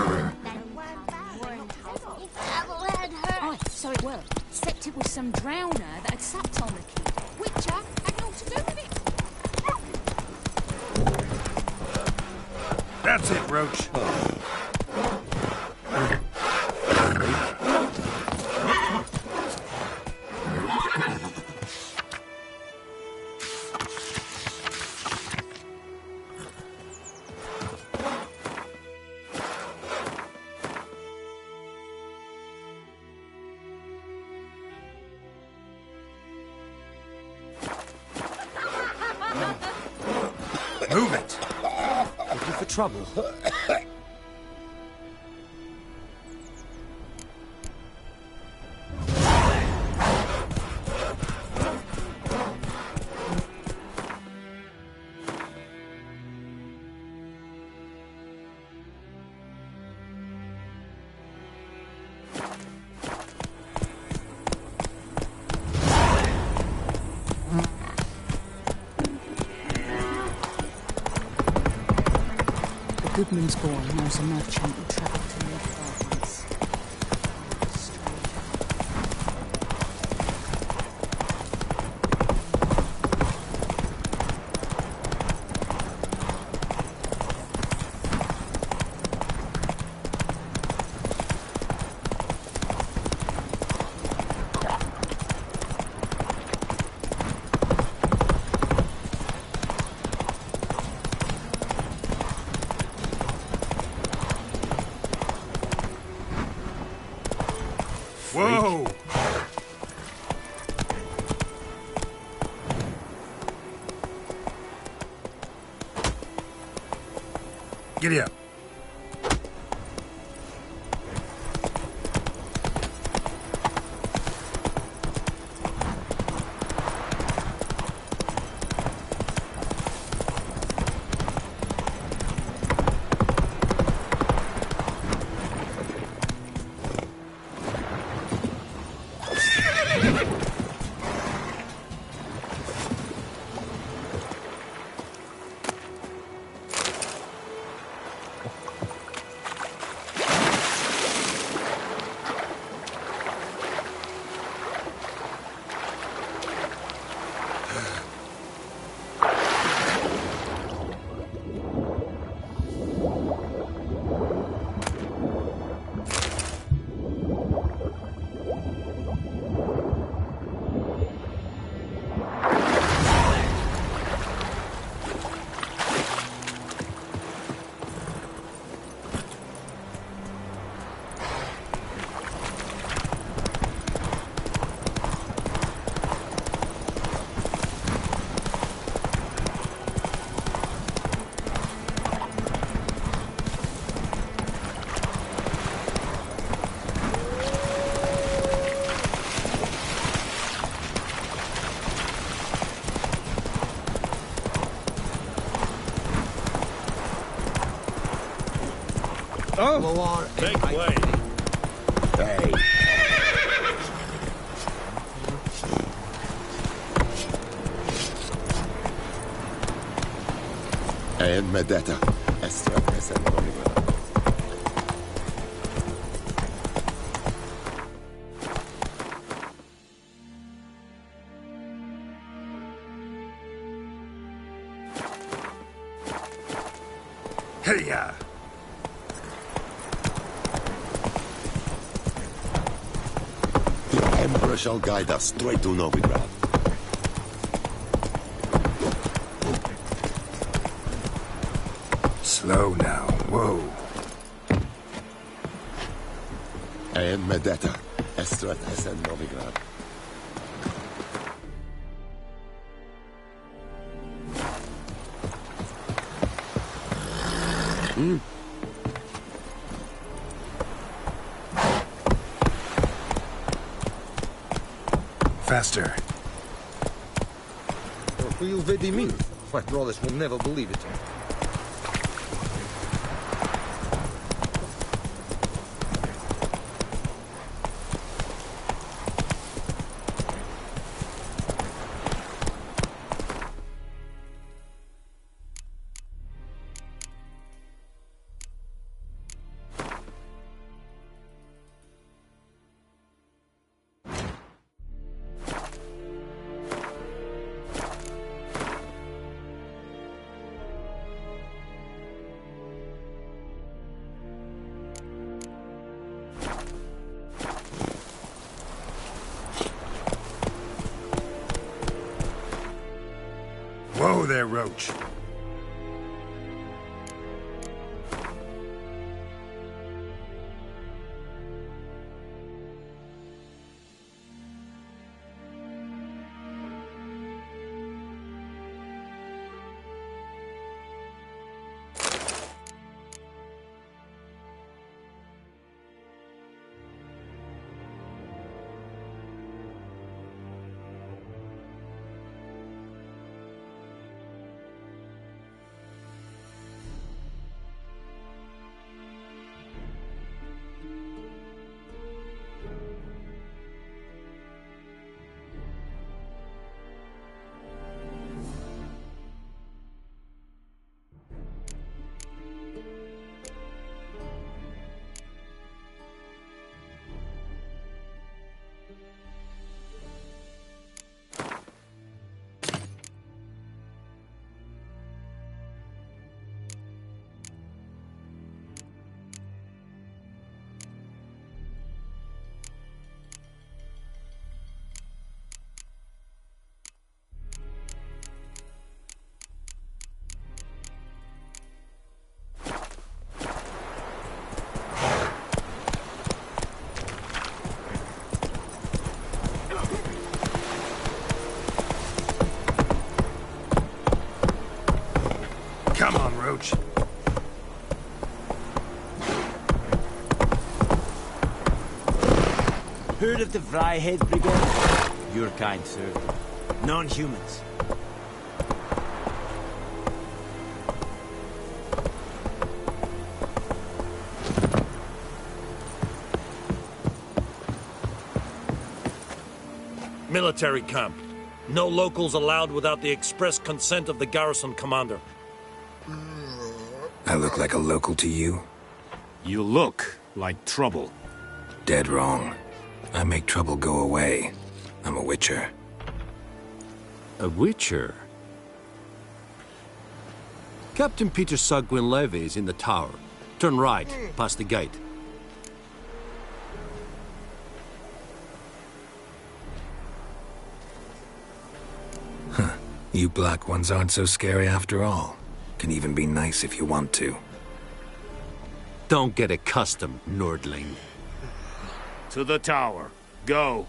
Oh, so it were. Except it was some drowner that had supped on the kid. Witcher had naught to do with it. That's it, Roach. Move it! Looking for trouble. Goodman's boy knows a merchant who travelled to Mayfair once. Whoa! Giddy up. Oh, Make way. Hey. And Medetta. Hey-ya! The Emperor shall guide us straight to Novigrad. Slow now. Whoa. And Medetta, Estrat Essen Novigrad. Faster. You vedi me. My brothers will never believe it. Whoa there, Roach. Come on, Roach. Heard of the Vryhead Brigade? Your kind, sir. Non-humans. Military camp. No locals allowed without the express consent of the garrison commander. I look like a local to you? You look like trouble. Dead wrong. I make trouble go away. I'm a witcher. A witcher? Captain Peter Sagwin Levy is in the tower. Turn right, past the gate. Huh. You black ones aren't so scary after all. Can even be nice if you want to. Don't get accustomed, Nordling. To the tower. Go.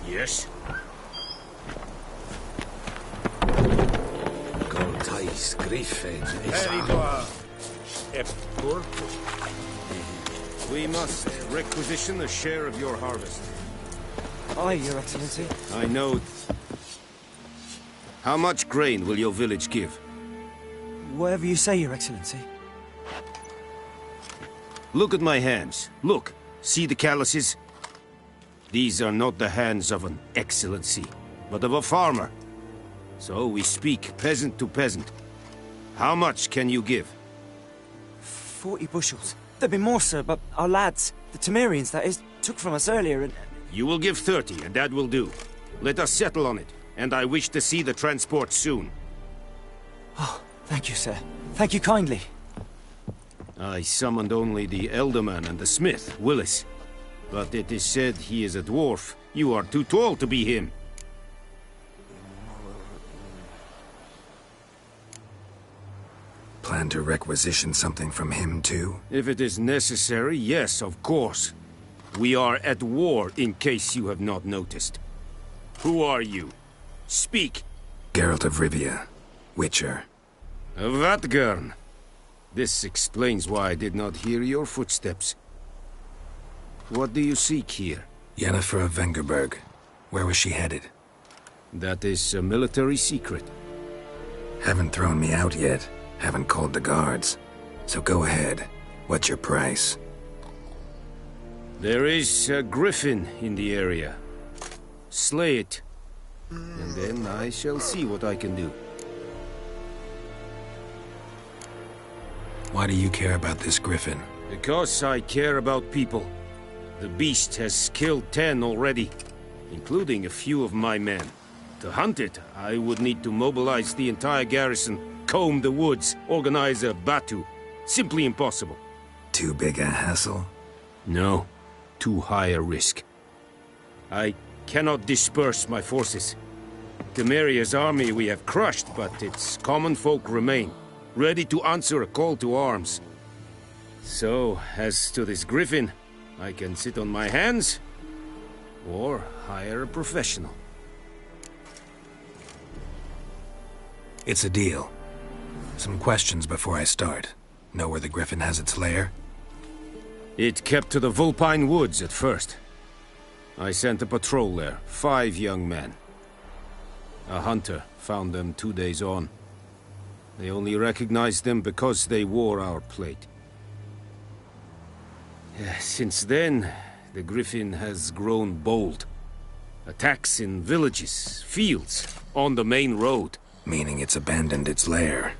Yes? Goltais Griffin. È porco. We must requisition a share of your harvest. Aye, Your Excellency. I know. How much grain will your village give? Whatever you say, Your Excellency. Look at my hands. Look. See the calluses? These are not the hands of an excellency, but of a farmer. So we speak peasant to peasant. How much can you give? 40 bushels. There'd be more, sir, but our lads, the Temerians, that is, took from us earlier and... You will give 30, and that will do. Let us settle on it, and I wish to see the transport soon. Oh, thank you, sir. Thank you kindly. I summoned only the Elderman and the smith, Willis. But it is said he is a dwarf. You are too tall to be him. Plan to requisition something from him, too? If it is necessary, yes, of course. We are at war, in case you have not noticed. Who are you? Speak! Geralt of Rivia, Witcher. Vatt'ghern. This explains why I did not hear your footsteps. What do you seek here? Yennefer of Vengerberg. Where was she headed? That is a military secret. Haven't thrown me out yet. Haven't called the guards. So go ahead. What's your price? There is a griffin in the area. Slay it. And then I shall see what I can do. Why do you care about this griffin? Because I care about people. The beast has killed 10 already, including a few of my men. To hunt it, I would need to mobilize the entire garrison, comb the woods, organize a battue. Simply impossible. Too big a hassle? No. Too high a risk. I cannot disperse my forces. Temeria's army we have crushed, but its common folk remain, ready to answer a call to arms. So, as to this griffin, I can sit on my hands, or hire a professional. It's a deal. Some questions before I start. Know where the griffin has its lair? It kept to the Vulpine Woods at first. I sent a patrol there, 5 young men. A hunter found them 2 days on. They only recognized them because they wore our plate. Since then, the griffin has grown bold. Attacks in villages, fields, on the main road. Meaning it's abandoned its lair.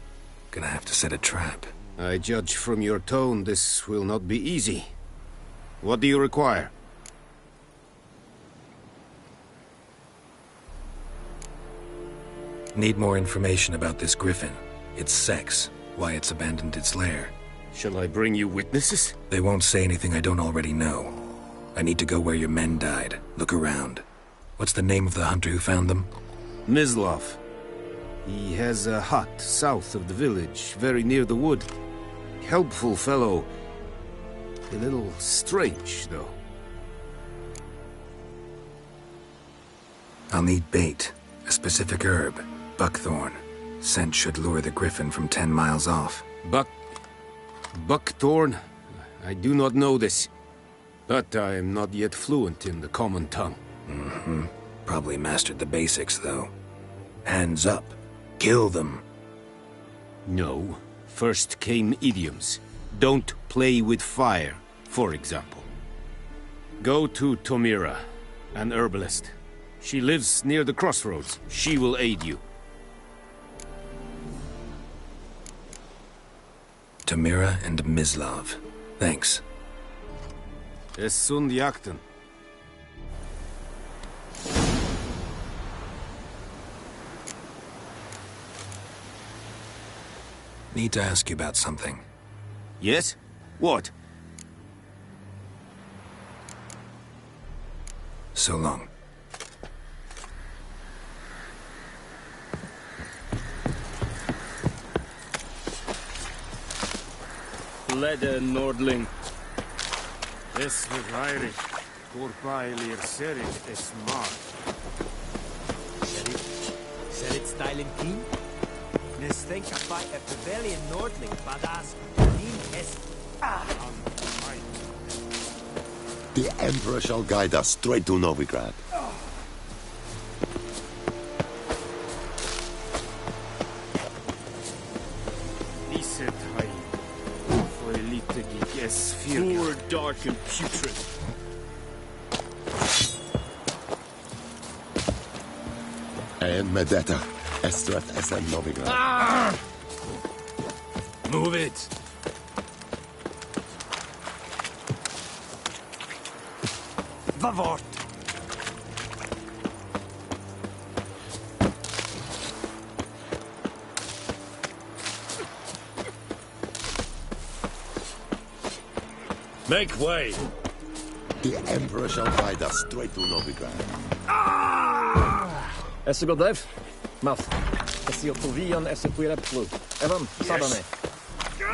Gonna have to set a trap. I judge from your tone this will not be easy. What do you require? Need more information about this griffin. Its sex, why it's abandoned its lair. Shall I bring you witnesses? They won't say anything I don't already know. I need to go where your men died. Look around. What's the name of the hunter who found them? Mislav. He has a hut south of the village, very near the wood. Helpful fellow. A little strange, though. I'll need bait. A specific herb. Buckthorn. Scent should lure the griffin from 10 miles off. Buckthorn? I do not know this. But I am not yet fluent in the common tongue. Mm-hmm. Probably mastered the basics, though. Hands up. Kill them. No. First came idioms. Don't play with fire, for example. Go to Tomira, an herbalist. She lives near the crossroads. She will aid you. Tomira and Mislav. Thanks. Es sunt jakten. Need to ask you about something. Yes? What? So long. Leder Nordling. Es Irish. Corpailir serit es mar. Serit styling keen? This thing can fight a Pavilion Nordling, badass. Keen es... The Emperor shall guide us straight to Novigrad. More dark and putrid. And Medetta, Estrat SM Novigrad. Ah! Move it. Vavort. Make way. The Emperor shall guide us straight to Novigrad. Essegodev, Math, Essiotovian Essequira Plu. Evan, Sadane.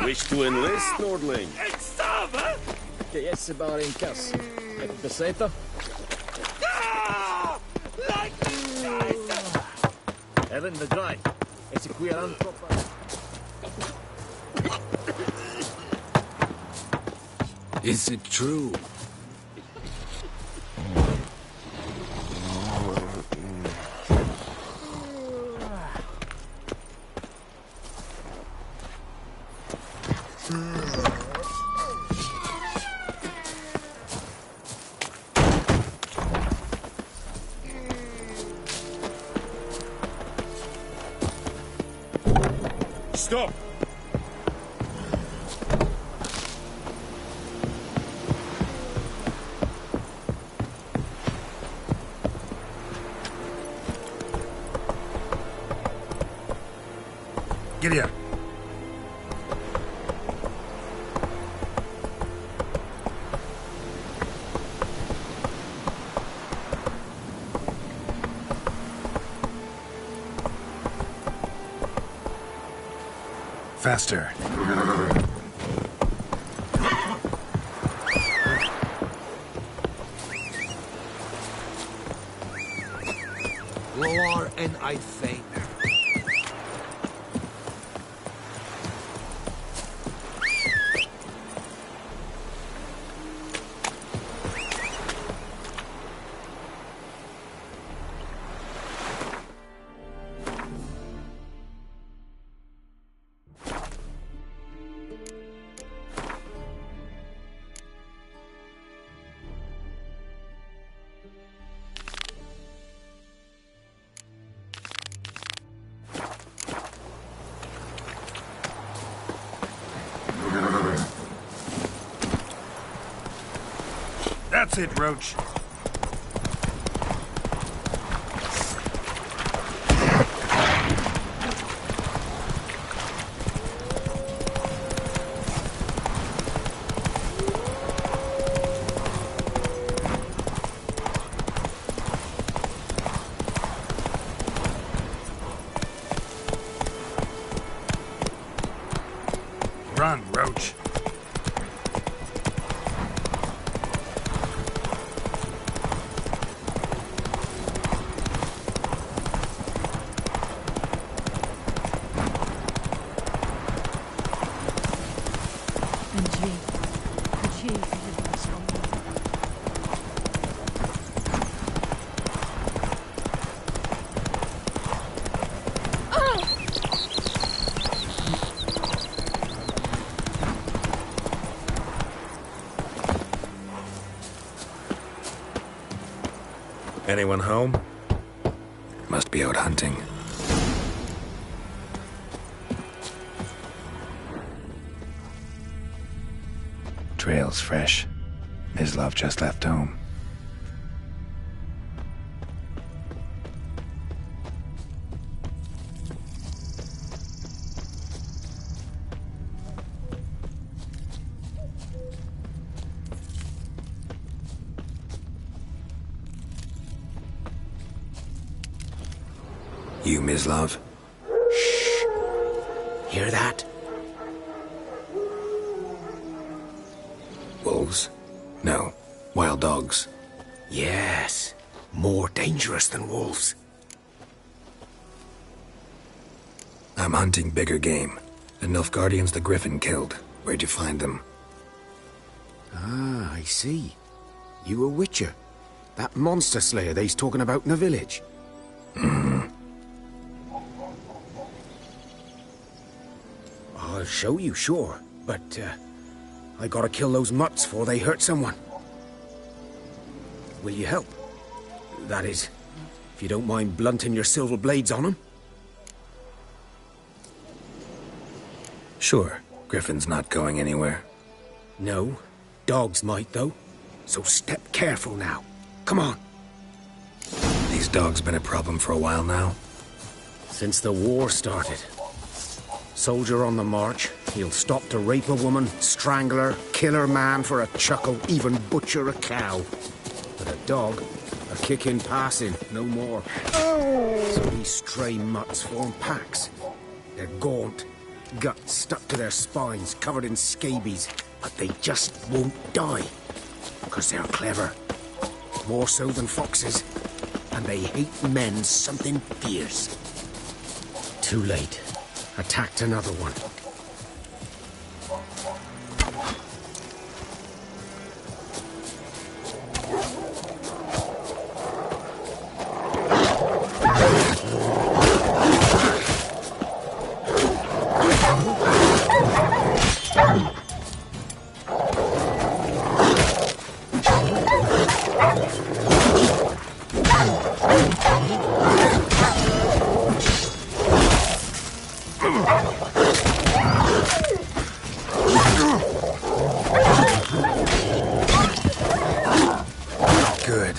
Wish to enlist, Nordling? Que Essebar in Cass. Beseta. Evan the Dry. Essequiran Proper. Is it true? Stop! Get here. Faster. Loar and I faint. That's it, Roach. Run, Roach. Anyone home? Must be out hunting. Trail's fresh. Mislav just left home. You, Mislav? Shh. Hear that? Wolves? No. Wild dogs. Yes. More dangerous than wolves. I'm hunting bigger game. The Nilfgaardians the Griffin killed. Where'd you find them? Ah, I see. You a witcher? That monster slayer they's talking about in the village? I'll show you, sure. But, I gotta kill those mutts before they hurt someone. Will you help? That is, if you don't mind blunting your silver blades on them. Sure. Griffin's not going anywhere. No. Dogs might, though. So step careful now. Come on. These dogs been a problem for a while now? Since the war started. Soldier on the march, he'll stop to rape a woman, strangle her, kill her man for a chuckle, even butcher a cow. But a dog, a kick in passing, no more. So these stray mutts form packs. They're gaunt, guts stuck to their spines, covered in scabies, but they just won't die. Because they're clever. More so than foxes. And they hate men something fierce. Too late. Attacked another one. Good.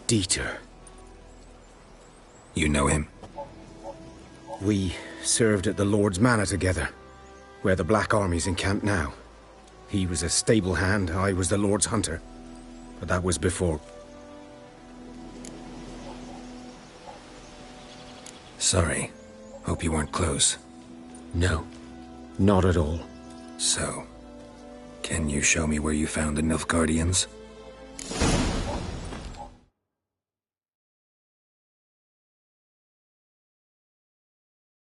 Dieter. You know him? We served at the Lord's Manor together, where the Black Army's encamped now. He was a stable hand, I was the Lord's hunter. But that was before. Sorry. Hope you weren't close. No, not at all. So, can you show me where you found the Nilfgaardians?